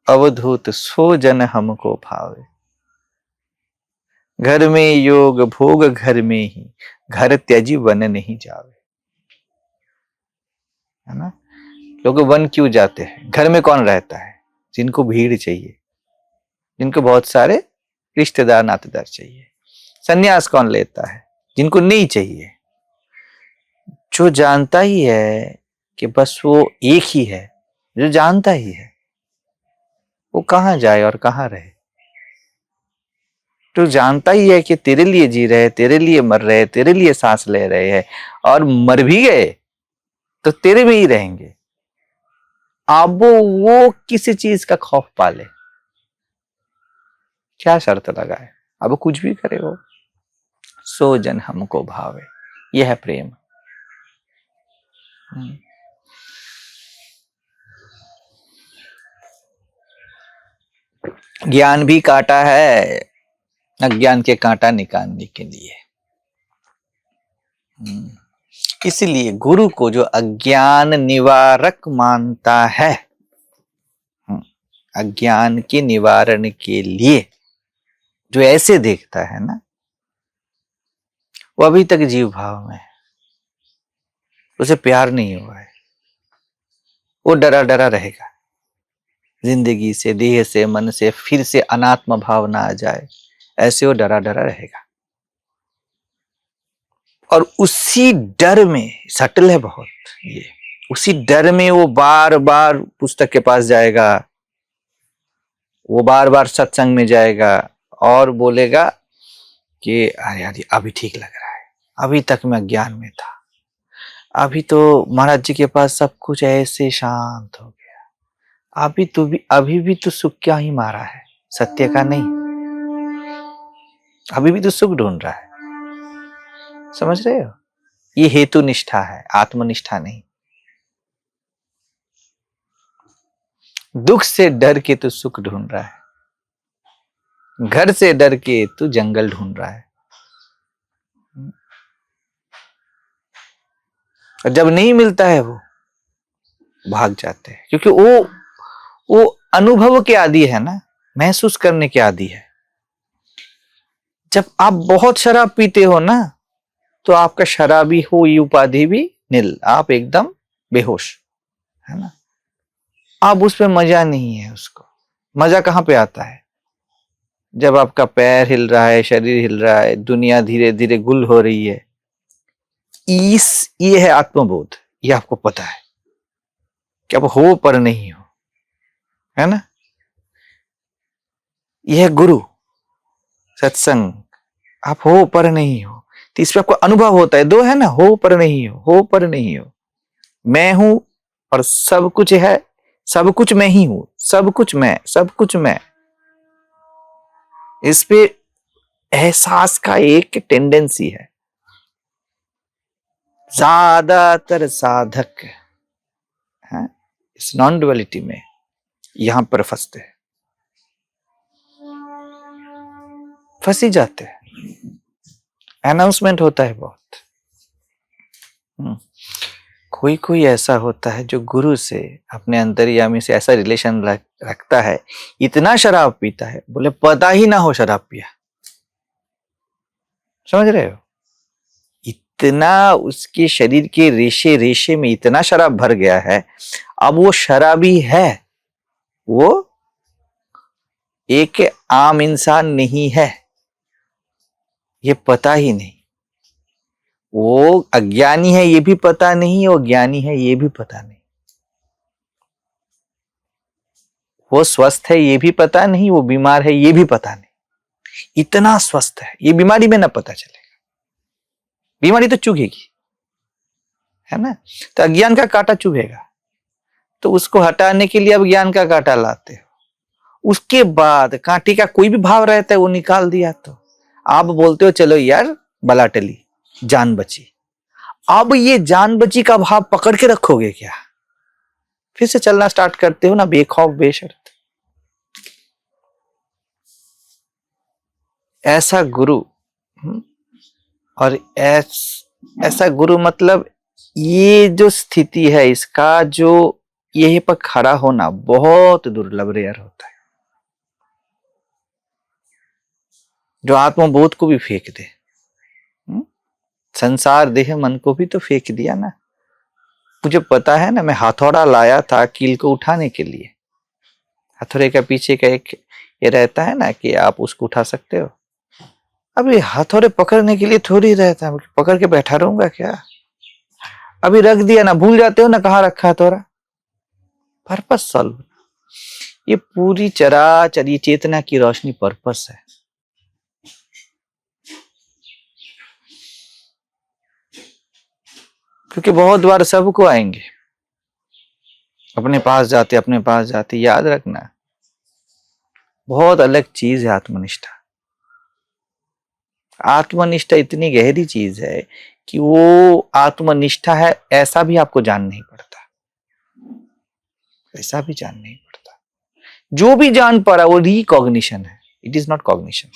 S3: अवधूत सो जन हमको भावे। घर में योग भोग घर में ही, घर त्यजी वन नहीं जावे। है ना। लोग वन क्यों जाते हैं? घर में कौन रहता है? जिनको भीड़ चाहिए, जिनको बहुत सारे रिश्तेदार नातेदार चाहिए। सन्यास कौन लेता है? जिनको नहीं चाहिए। जो जानता ही है कि बस वो एक ही है, जो जानता ही है, वो कहां जाए और कहां रहे। तो जानता ही है कि तेरे लिए जी रहे, तेरे लिए मर रहे, तेरे लिए सांस ले रहे हैं, और मर भी गए तो तेरे में ही रहेंगे। अब वो किसी चीज का खौफ पाले, क्या शर्त लगाए, अब कुछ भी करे वो, सो जन हमको भावे, यह है प्रेम। ज्ञान भी काटा है अज्ञान के कांटा निकालने के लिए। इसलिए गुरु को जो अज्ञान निवारक मानता है, अज्ञान के निवारण के लिए जो ऐसे देखता है ना, वो अभी तक जीव भाव में है, उसे प्यार नहीं हुआ है, वो डरा डरा रहेगा जिंदगी से, देह से, मन से, फिर से अनात्म भावना आ जाए, ऐसे वो डरा डरा रहेगा। और उसी डर में, सटल है बहुत ये, उसी डर में वो बार बार पुस्तक के पास जाएगा, वो बार बार सत्संग में जाएगा और बोलेगा कि अरे यार अभी ठीक लग रहा है, अभी तक मैं अज्ञान में था, अभी तो महाराज जी के पास सब कुछ ऐसे शांत हो गया, अभी भी तो सुख क्या ही मारा है, सत्य का नहीं, अभी भी तो सुख ढूंढ रहा है। समझ रहे हो, ये हेतु निष्ठा है, आत्मनिष्ठा नहीं। दुख से डर के तू सुख ढूंढ रहा है, घर से डर के तू जंगल ढूंढ रहा है, और जब नहीं मिलता है वो भाग जाते हैं, क्योंकि वो अनुभव के आदी है ना, महसूस करने के आदी है। जब आप बहुत शराब पीते हो ना, तो आपका शराबी हो ये उपाधि भी नील, आप एकदम बेहोश है ना, आप उस पे मजा नहीं है। उसको मजा कहां पे आता है, जब आपका पैर हिल रहा है, शरीर हिल रहा है, दुनिया धीरे धीरे गुल हो रही है, ये है आत्मबोध, ये आपको पता है कि अब हो पर नहीं हो, है ना। यह गुरु सत्संग, आप हो पर नहीं हो, तो इसमें आपको अनुभव होता है, दो है ना, हो पर नहीं हो, हो पर नहीं हो, मैं हूं और सब कुछ है, सब कुछ मैं ही हूं, सब कुछ मैं, सब कुछ मैं। इस पे एहसास का एक टेंडेंसी है, ज्यादातर साधक है इस नॉन डुअलिटी में यहां पर फंसते हैं, फंसी जाते हैं। अनाउंसमेंट होता है बहुत। कोई कोई ऐसा होता है जो गुरु से, अपने अंतर्यामी से ऐसा रिलेशन रखता है, इतना शराब पीता है, बोले पता ही ना हो शराब पिया। समझ रहे हो, इतना उसके शरीर के रेशे रेशे में इतना शराब भर गया है, अब वो शराबी है, वो एक आम इंसान नहीं है, ये पता ही नहीं। वो अज्ञानी है ये भी पता नहीं, वो ज्ञानी है ये भी पता नहीं, वो स्वस्थ है ये भी पता नहीं, वो बीमार है ये भी पता नहीं, इतना स्वस्थ है, ये बीमारी में ना पता चलेगा, बीमारी तो चुभेगी, है ना। तो अज्ञान का कांटा चुभेगा, तो उसको हटाने के लिए अब ज्ञान का कांटा लाते हो, उसके बाद कांटे का कोई भी भाव रहता है वो निकाल दिया, तो आप बोलते हो चलो यार बला टली, जान बची। अब ये जान बची का भाव पकड़ के रखोगे क्या, फिर से चलना स्टार्ट करते हो ना बेखौफ बेशर्त। ऐसा गुरु, और ऐसा गुरु मतलब ये जो स्थिति है इसका, जो यहीं पर खड़ा होना बहुत दुर्लभ, रेयर होता है, जो आत्मबोध को भी फेंक दे, संसार देह मन को भी तो फेंक दिया ना। मुझे पता है ना, मैं हथौड़ा लाया था कील को उठाने के लिए, हथौड़े का पीछे का एक ये रहता है ना कि आप उसको उठा सकते हो, अभी हथौड़े पकड़ने के लिए थोड़ी रहता है, पकड़ के बैठा रहूंगा क्या, अभी रख दिया ना, भूल जाते हो ना कहाँ रखा हथौड़ा, पर्पस सॉल्व। ये पूरी चराचर चेतना की रोशनी पर्पस है। क्योंकि बहुत बार सबको आएंगे, अपने पास जाते, याद रखना बहुत अलग चीज है आत्मनिष्ठा। आत्मनिष्ठा इतनी गहरी चीज है कि वो आत्मनिष्ठा है ऐसा भी आपको जान नहीं पड़ता, ऐसा भी जान नहीं पड़ता। जो भी जान पा रहा वो रिकॉग्निशन है, इट इज नॉट कॉग्निशन,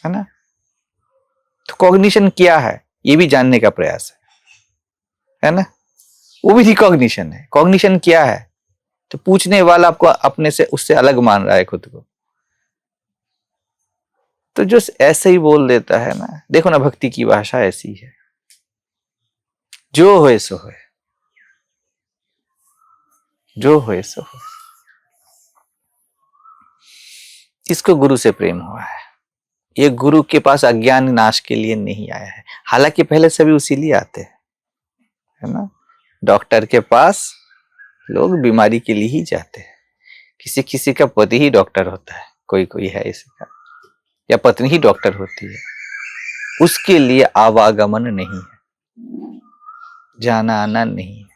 S3: है ना। तो कॉग्निशन क्या है ये भी जानने का प्रयास है ना, वो भी रिकॉग्निशन है। कॉग्निशन क्या है तो पूछने वाला आपको अपने से उससे अलग मान रहा है खुद को, तो जो ऐसे ही बोल देता है ना, देखो ना भक्ति की भाषा ऐसी है, जो होए सो होए, जो होए सो होए। इसको गुरु से प्रेम हुआ है, ये गुरु के पास अज्ञान नाश के लिए नहीं आया है। हालांकि पहले सभी उसी लिए आते हैं, है ना। डॉक्टर के पास लोग बीमारी के लिए ही जाते हैं। किसी किसी का पति ही डॉक्टर होता है, कोई कोई है इसका, या पत्नी ही डॉक्टर होती है, उसके लिए आवागमन नहीं है, जाना आना नहीं है।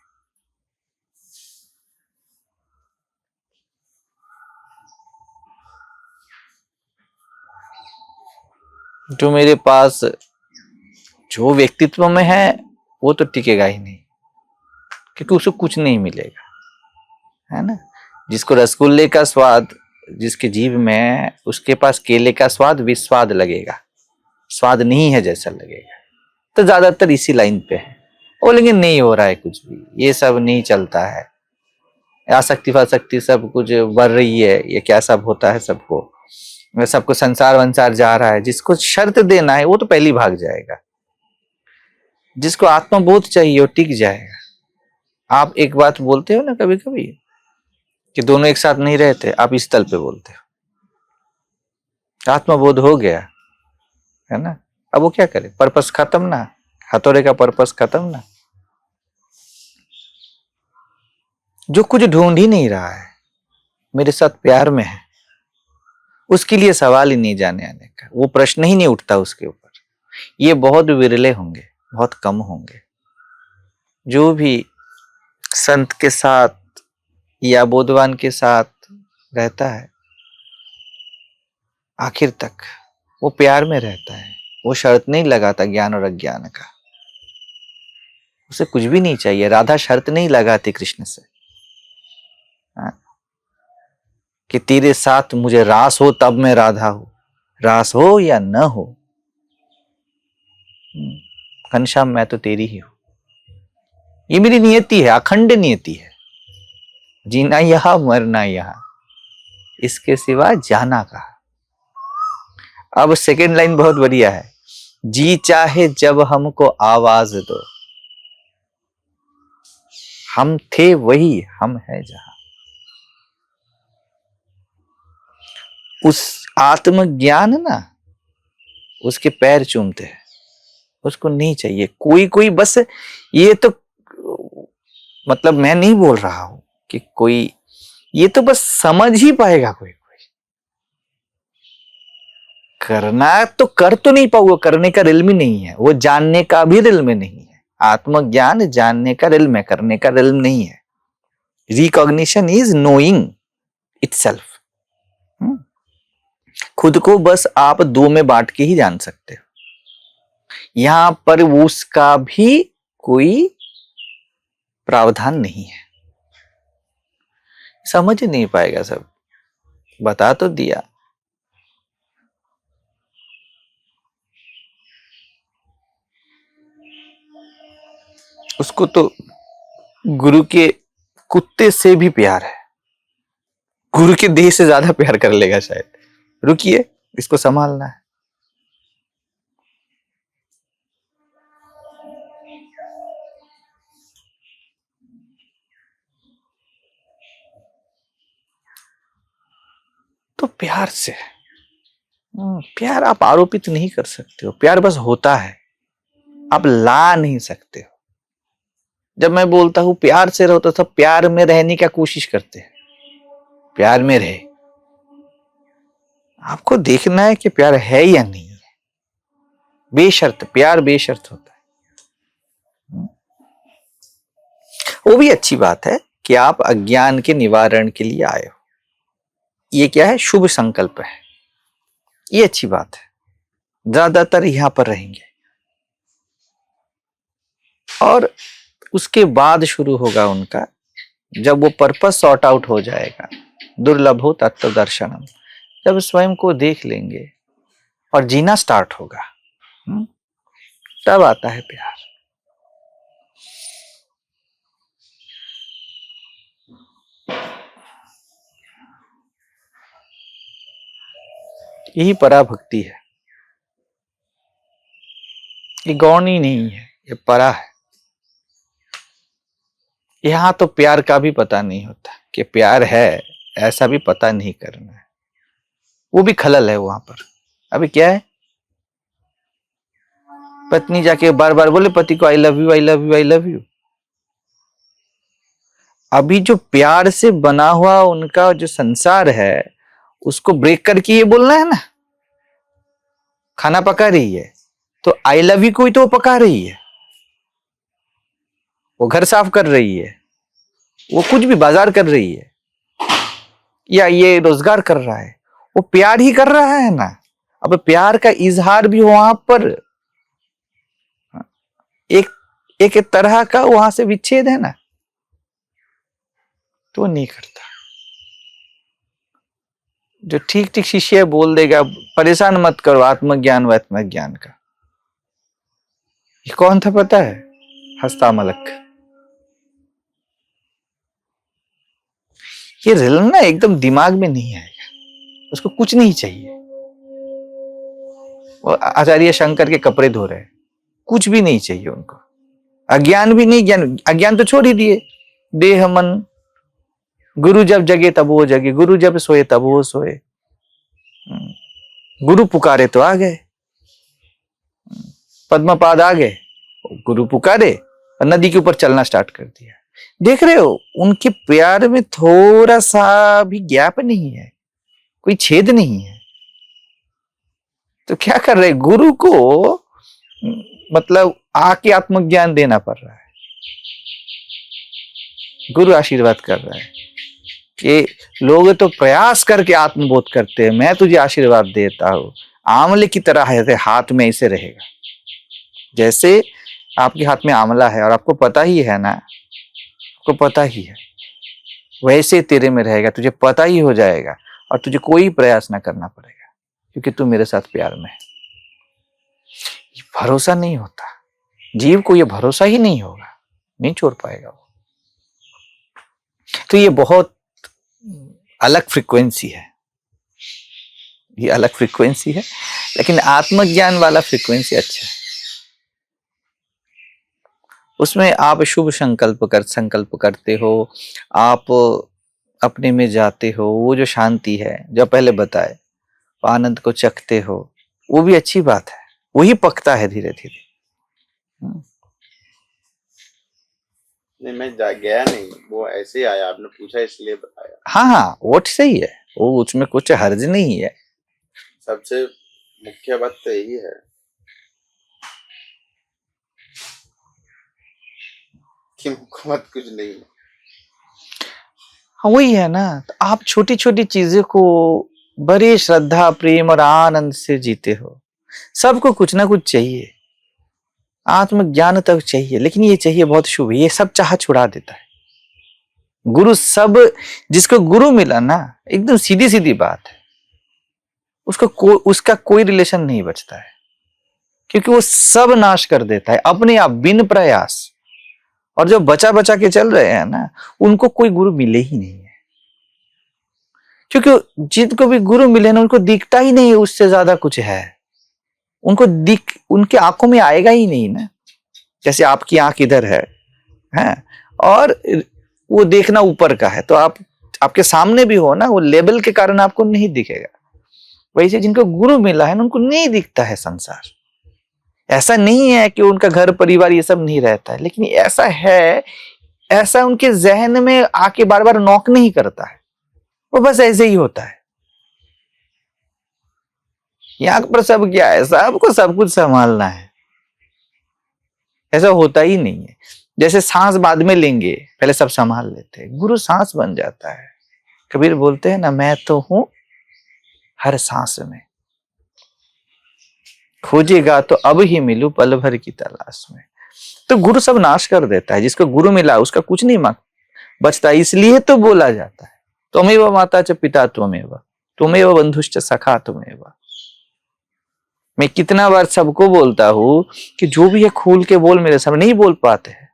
S3: जो मेरे पास जो व्यक्तित्व में है वो तो टिकेगा ही नहीं, क्योंकि उसको कुछ नहीं मिलेगा, है ना। जिसको रसगुल्ले का स्वाद जिसके जीभ में है, उसके पास केले का स्वाद विस्वाद लगेगा, स्वाद नहीं है जैसा लगेगा। तो ज्यादातर इसी लाइन पे है वो, लेकिन नहीं हो रहा है कुछ भी, ये सब नहीं चलता है। आसक्ति फासक्ति सब कुछ बढ़ रही है, ये क्या सब होता है सबको, सबको संसार वंसार जा रहा है। जिसको शर्त देना है वो तो पहली भाग जाएगा, जिसको आत्मबोध चाहिए वो टिक जाएगा। आप एक बात बोलते हो ना कभी कभी कि दोनों एक साथ नहीं रहते, आप इस तल पे बोलते हो, आत्मबोध हो गया, है ना। अब वो क्या करे, पर्पस खत्म ना, हथौड़े का पर्पस खत्म ना। जो कुछ ढूंढ ही नहीं रहा है, मेरे साथ प्यार में है, उसके लिए सवाल ही नहीं जाने आने का, वो प्रश्न ही नहीं उठता उसके ऊपर। ये बहुत विरले होंगे, बहुत कम होंगे। जो भी संत के साथ या बोधवान के साथ रहता है आखिर तक वो प्यार में रहता है, वो शर्त नहीं लगाता ज्ञान और अज्ञान का, उसे कुछ भी नहीं चाहिए। राधा शर्त नहीं लगाती कृष्ण से, कि तेरे साथ मुझे रास हो तब मैं राधा हूं, रास हो या न हो घनश्याम मैं तो तेरी ही हूं। ये मेरी नियति है, अखंड नियति है, जीना यहां मरना यहां, इसके सिवा जाना कहा। अब सेकेंड लाइन बहुत बढ़िया है, जी चाहे जब हमको आवाज दो, हम थे वही हम है जहां। उस आत्मज्ञान ना उसके पैर चूमते हैं, उसको नहीं चाहिए कोई कोई, बस ये तो मतलब मैं नहीं बोल रहा हूं कि कोई, ये तो बस समझ ही पाएगा कोई कोई, करना तो कर तो नहीं पाऊंगा, करने का रिल्म ही नहीं है, वो जानने का भी रिल्म नहीं है। आत्मज्ञान जानने का रिल्म है, करने का रिल्म नहीं है। Recognition is knowing itself. खुद को बस आप दो में बांट के ही जान सकते हो, यहां पर उसका भी कोई प्रावधान नहीं है। समझ नहीं पाएगा, सब बता तो दिया। उसको तो गुरु के कुत्ते से भी प्यार है, गुरु के देह से ज्यादा प्यार कर लेगा शायद। रुकिए, इसको संभालना है। तो प्यार से, प्यार आप आरोपित नहीं कर सकते हो, प्यार बस होता है, आप ला नहीं सकते हो। जब मैं बोलता हूं प्यार से रहो तो सब प्यार में रहने की कोशिश करते हैं, प्यार में रहे। आपको देखना है कि प्यार है या नहीं है। बेशर्त प्यार बेशर्त होता है। वो भी अच्छी बात है कि आप अज्ञान के निवारण के लिए आए हो। ये क्या है? शुभ संकल्प है। ये अच्छी बात है, ज्यादातर यहां पर रहेंगे। और उसके बाद शुरू होगा उनका, जब वो पर्पस सॉर्ट आउट हो जाएगा, दुर्लभो तत्व दर्शनम, जब स्वयं को देख लेंगे और जीना स्टार्ट होगा, तब आता है प्यार। यही पराभक्ति है। ये गौणी नहीं है, ये परा है। यहां तो प्यार का भी पता नहीं होता कि प्यार है, ऐसा भी पता नहीं करना है। वो भी खलल है वहां पर। अभी क्या है, पत्नी जाके बार बार बोले पति को I love you, I love you, I love you. अभी जो प्यार से बना हुआ उनका जो संसार है, उसको ब्रेक करके ये बोलना है ना। खाना पका रही है तो आई लव यू को ही तो वो पका रही है, वो घर साफ कर रही है, वो कुछ भी बाजार कर रही है, या ये रोजगार कर रहा है, वो प्यार ही कर रहा है ना। अब प्यार का इजहार भी वहां पर एक तरह का वहां से विच्छेद है ना, तो नहीं करता। जो ठीक ठीक शिष्य बोल देगा परेशान मत करो आत्मज्ञान व आत्मज्ञान का, ये कौन था पता है? हस्तामलक। ये रिल ना एकदम दिमाग में नहीं आएगा, उसको कुछ नहीं चाहिए। वो आचार्य शंकर के कपड़े धो रहे हैं, कुछ भी नहीं चाहिए उनको, अज्ञान भी नहीं, ज्ञान अज्ञान तो छोड़ ही दिए। देह मन, गुरु जब जगे तब वो जगे, गुरु जब सोए तब वो सोए, गुरु पुकारे तो आ गए, पद्मपाद आ गए, गुरु पुकारे और नदी के ऊपर चलना स्टार्ट कर दिया। देख रहे हो, उनके प्यार में थोड़ा सा भी गैप नहीं है, कोई छेद नहीं है। तो क्या कर रहे, गुरु को मतलब आके आत्मज्ञान देना पड़ रहा है। गुरु आशीर्वाद कर रहा है कि लोग तो प्रयास करके आत्मबोध करते हैं, मैं तुझे आशीर्वाद देता हूं, आंवले की तरह है, हाथ में ऐसे रहेगा। जैसे आपके हाथ में आंवला है और आपको पता ही है ना, आपको पता ही है, वैसे तेरे में रहेगा, तुझे पता ही हो जाएगा और तुझे कोई प्रयास ना करना पड़ेगा, क्योंकि तू मेरे साथ प्यार में है। भरोसा नहीं होता, जीव को ये भरोसा ही नहीं होगा, नहीं छोड़ पाएगा वो। तो ये बहुत अलग फ्रीक्वेंसी है, ये अलग फ्रीक्वेंसी है, लेकिन आत्मज्ञान वाला फ्रीक्वेंसी अच्छा है। उसमें आप शुभ संकल्प करते हो, आप अपने में जाते हो, वो जो शांति है जो पहले बताए, आनंद को चखते हो, वो भी अच्छी बात है, वही पकता है धीरे धीरे।
S2: नहीं, मैं गया नहीं, वो ऐसे ही आया, आपने पूछा इसलिए बताया।
S3: हाँ, वो सही है, वो उसमें कुछ हर्ज नहीं है।
S2: सबसे मुख्य बात तो यही है कि मुकम्मत कुछ नहीं है।
S3: हाँ, वही है ना। तो आप छोटी छोटी चीजों को बड़े श्रद्धा, प्रेम और आनंद से जीते हो। सबको कुछ ना कुछ चाहिए, आत्मज्ञान तक चाहिए, लेकिन ये चाहिए बहुत शुभ, ये सब चाह छुड़ा देता है गुरु। सब जिसको गुरु मिला ना, एकदम सीधी सीधी बात है, उसका कोई रिलेशन नहीं बचता है, क्योंकि वो सब नाश कर देता है अपने आप, बिन प्रयास। और जो बचा बचा के चल रहे हैं ना, उनको कोई गुरु मिले ही नहीं है, क्योंकि जिनको भी गुरु मिले ना, उनको दिखता ही नहीं उससे ज्यादा कुछ है, उनको उनके आंखों में आएगा ही नहीं ना। जैसे आपकी आंख इधर है और वो देखना ऊपर का है, तो आपके सामने भी हो ना, वो लेवल के कारण आपको नहीं दिखेगा। वैसे जिनको गुरु मिला है ना, उनको नहीं दिखता है संसार। ऐसा नहीं है कि उनका घर परिवार ये सब नहीं रहता है, लेकिन ऐसा है, ऐसा उनके जहन में आके बार बार नॉक नहीं करता है, वो बस ऐसे ही होता है। यहाँ पर सब क्या है, सबको सब कुछ संभालना है, ऐसा होता ही नहीं है। जैसे सांस बाद में लेंगे, पहले सब संभाल लेते हैं, गुरु सांस बन जाता है। कबीर बोलते हैं ना, मैं तो हूं हर सांस में, खोजेगा तो अब ही मिलूं पल भर की तलाश में। तो गुरु सब नाश कर देता है, जिसको गुरु मिला उसका कुछ नहीं बचता। इसलिए तो बोला जाता है, त्वमेव माता च पिता त्वमेव, त्वमेव बंधुश्च सखा त्वमेव। मैं कितना बार सबको बोलता हूं कि जो भी है खोल के बोल, मेरे सामने नहीं बोल पाते हैं,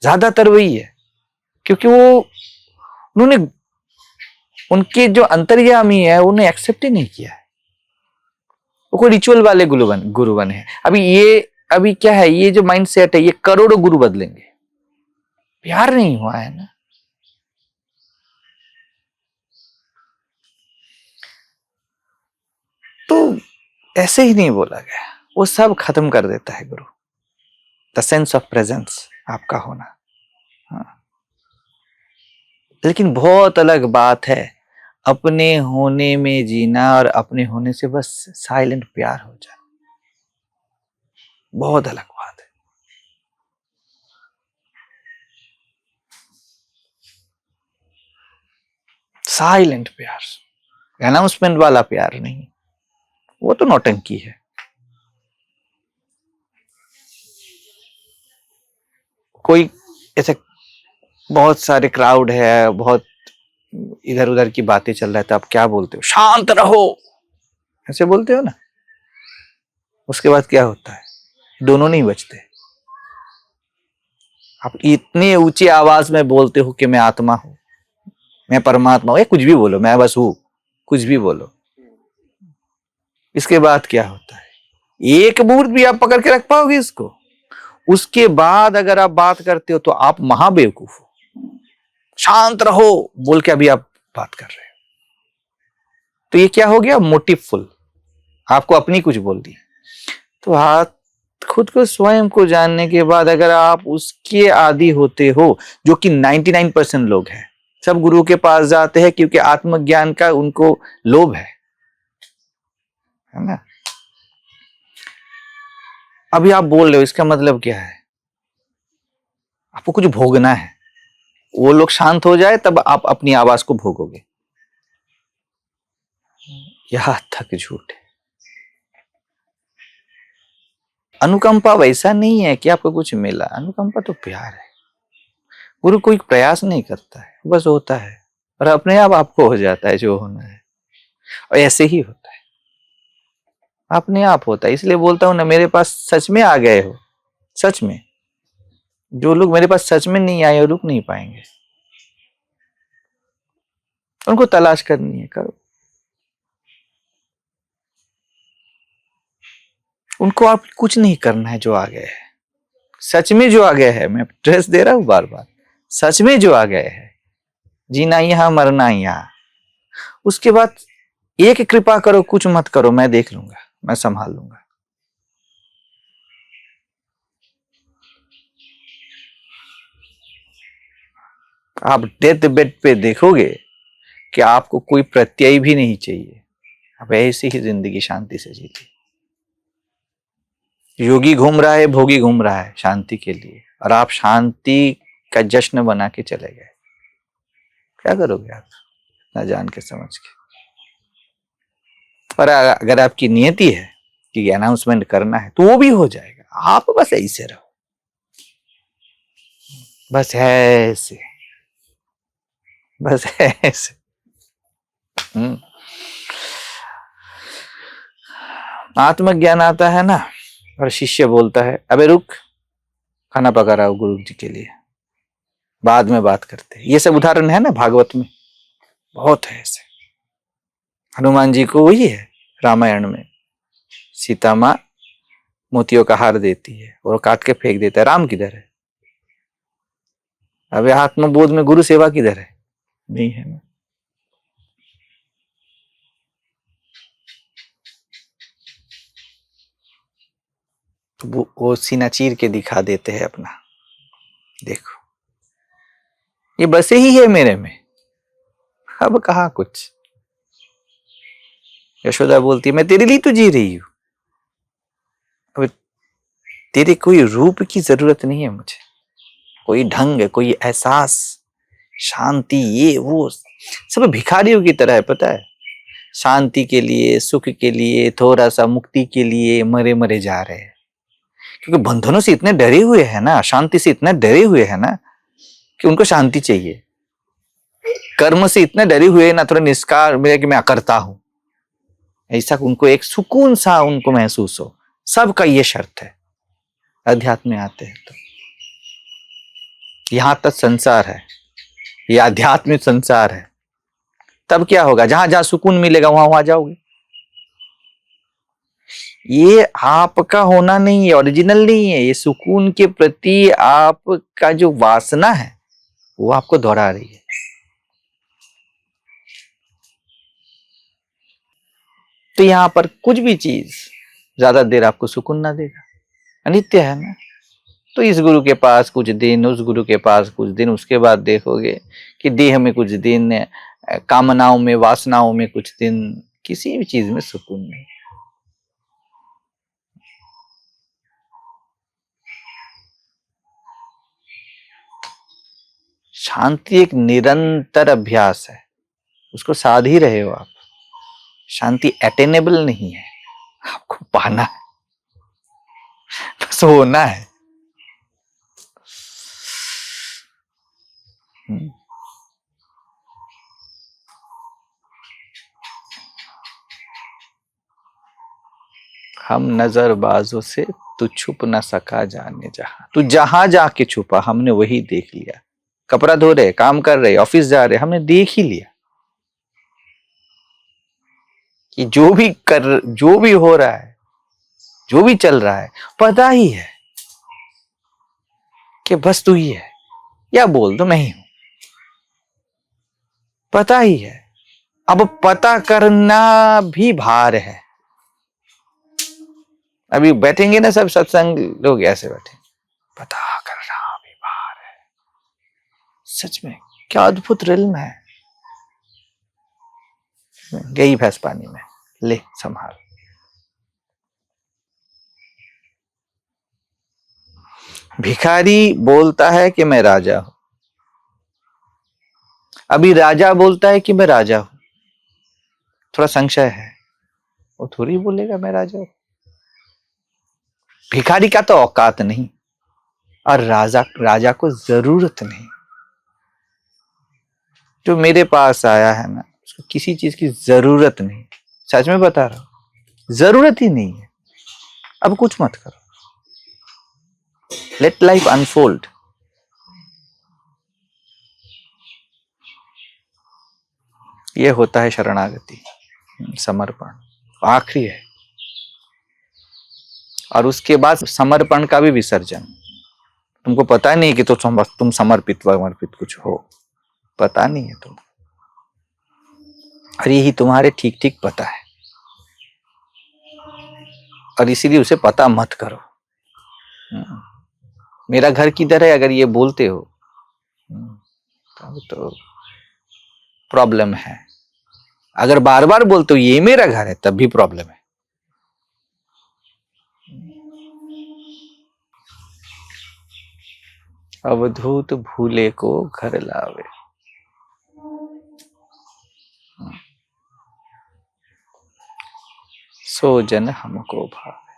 S3: ज्यादातर वही है, क्योंकि उन्होंने, उनके जो अंतर्यामी है उन्हें एक्सेप्ट ही नहीं किया है। वो कोई रिचुअल वाले गुरु बने हैं। अभी क्या है, ये जो माइंड सेट है, ये करोड़ों गुरु बदलेंगे, प्यार नहीं हुआ है ना। तो ऐसे ही नहीं बोला गया, वो सब खत्म कर देता है गुरु। द सेंस ऑफ प्रेजेंस, आपका होना। हाँ। लेकिन बहुत अलग बात है अपने होने में जीना और अपने होने से बस साइलेंट प्यार हो जाए, बहुत अलग बात है। साइलेंट प्यार, अनाउंसमेंट वाला प्यार नहीं, वो तो नौटंकी है। कोई ऐसे बहुत सारे क्राउड है, बहुत इधर उधर की बातें चल रहा है, तो आप क्या बोलते हो, शांत रहो, ऐसे बोलते हो ना। उसके बाद क्या होता है, दोनों नहीं बचते। आप इतनी ऊंची आवाज में बोलते हो कि मैं आत्मा हूं, मैं परमात्मा हूं, कुछ भी बोलो, मैं बस हूं, कुछ भी बोलो। इसके बाद क्या होता है, एक मुहूर्त भी आप पकड़ के रख पाओगे इसको? उसके बाद अगर आप बात करते हो तो आप महाबेवकूफ हो। शांत रहो बोल के अभी आप बात कर रहे हो, तो ये क्या हो गया, मोटिवफुल, आपको अपनी कुछ बोल दी। तो हाथ खुद को, स्वयं को जानने के बाद अगर आप उसके आदी होते हो, जो कि 99% लोग हैं, सब गुरु के पास जाते हैं क्योंकि आत्मज्ञान का उनको लोभ है ना। अभी आप बोल रहे हो, इसका मतलब क्या है, आपको कुछ भोगना है। वो लोग शांत हो जाए तब आप अपनी आवाज को भोगोगे। यह तक झूठ है। अनुकंपा वैसा नहीं है कि आपको कुछ मिला, अनुकंपा तो प्यार है। गुरु कोई प्रयास नहीं करता है, बस होता है और अपने आप आपको हो जाता है जो होना है, और ऐसे ही होता है, अपने आप होता है। इसलिए बोलता हूं ना, मेरे पास सच में आ गए हो, सच में। जो लोग मेरे पास सच में नहीं आए, रुक नहीं पाएंगे, उनको तलाश करनी है, करो। उनको आप कुछ नहीं करना है, जो आ गए है, सच में जो आ गया है, मैं स्ट्रेस दे रहा हूं बार बार, सच में जो आ गए है, जीना यहां मरना यहां। उसके बाद एक कृपा करो, कुछ मत करो, मैं देख लूंगा, मैं संभाल लूंगा। आप डेथ बेड पे देखोगे कि आपको कोई प्रत्यय भी नहीं चाहिए, आप ऐसी ही जिंदगी शांति से जीती। योगी घूम रहा है, भोगी घूम रहा है शांति के लिए, और आप शांति का जश्न बना के चले गए। क्या करोगे आप, ना जान के समझ के। पर अगर आपकी नियति है कि अनाउंसमेंट करना है, तो वो भी हो जाएगा। आप बस ऐसे रहो, बस ऐसे, बस ऐसे। आत्मज्ञान आता है ना, और शिष्य बोलता है, अबे रुक, खाना पका रहा हूं गुरु जी के लिए, बाद में बात करते हैं। ये सब उदाहरण है ना भागवत में, बहुत है ऐसे। हनुमान जी को वही है, रामायण में सीता माँ मोतियों का हार देती है और काट के फेंक देता है, राम किधर है? अबे आत्मबोध में गुरु सेवा किधर है? नहीं है ना। तो वो सीना चीर के दिखा देते हैं अपना, देखो ये बसे ही है मेरे में, अब कहा कुछ। यशोदा बोलती है, मैं तेरे लिए तो जी रही हूं, अब तेरे कोई रूप की जरूरत नहीं है मुझे, कोई ढंग, कोई एहसास, शांति, ये वो सब भिखारियों की तरह है, पता है। शांति के लिए, सुख के लिए, थोड़ा सा मुक्ति के लिए मरे मरे जा रहे हैं, क्योंकि बंधनों से इतने डरे हुए हैं ना, शांति से इतने डरे हुए हैं ना कि उनको शांति चाहिए। कर्म से इतने डरे हुए हैं ना, थोड़ा निष्कार मेरा कि मैं करता हूं, ऐसा उनको एक सुकून सा उनको महसूस हो। सबका ये शर्त है अध्यात्म में आते हैं तो। यहां तक संसार है, ये आध्यात्मिक संसार है। तब क्या होगा, जहां जहां सुकून मिलेगा वहां वहां जाओगे। ये आपका होना नहीं है, ओरिजिनल नहीं है। ये सुकून के प्रति आपका जो वासना है वो आपको दोहरा रही है। तो यहां पर कुछ भी चीज ज्यादा देर आपको सुकून ना देगा, अनित्य है ना। तो इस गुरु के पास कुछ दिन, उस गुरु के पास कुछ दिन, उसके बाद देखोगे कि देह में कुछ दिन, कामनाओं में, वासनाओं में कुछ दिन, किसी भी चीज में सुकून नहीं। शांति एक निरंतर अभ्यास है, उसको साध ही रहे हो आप। शांति अटेनेबल नहीं है, आपको पाना है, बस होना है। हम नजरबाजों से तू छुप ना सका जाने जहां, तू जहां जाके छुपा हमने वही देख लिया। कपड़ा धो रहे, काम कर रहे, ऑफिस जा रहे, हमने देख ही लिया कि जो भी हो रहा है, जो भी चल रहा है, पता ही है कि बस तू ही है, या बोल दो मैं ही हूं, पता ही है। अब पता करना भी भार है। अभी बैठेंगे ना सब सत्संग लोग ऐसे बैठे, पता करना भी भार है। सच में क्या अद्भुत रिल्म है। गई भैंस पानी में, ले संभाल। भिखारी बोलता है कि मैं राजा हूं, अभी राजा बोलता है कि मैं राजा हूं, थोड़ा संशय है। वो थोड़ी बोलेगा मैं राजा हूं। भिखारी का तो औकात नहीं, और राजा को जरूरत नहीं। जो मेरे पास आया है ना, उसको किसी चीज की जरूरत नहीं। सच में बता रहा हूं, जरूरत ही नहीं है। अब कुछ मत करो, लेट लाइफ अनफोल्ड। ये होता है शरणागति, समर्पण, आखिरी है। और उसके बाद समर्पण का भी विसर्जन। तुमको पता नहीं कि तो तुम समर्पित कुछ हो, पता नहीं है तुम, और यही तुम्हारे ठीक ठीक पता है, और इसीलिए उसे पता मत करो। मेरा घर किधर है अगर ये बोलते हो तो प्रॉब्लम है। अगर बार बार बोलते हो ये मेरा घर है, तब भी प्रॉब्लम है। अवधूत भूले को घर लावे, सो जन हमको भावे।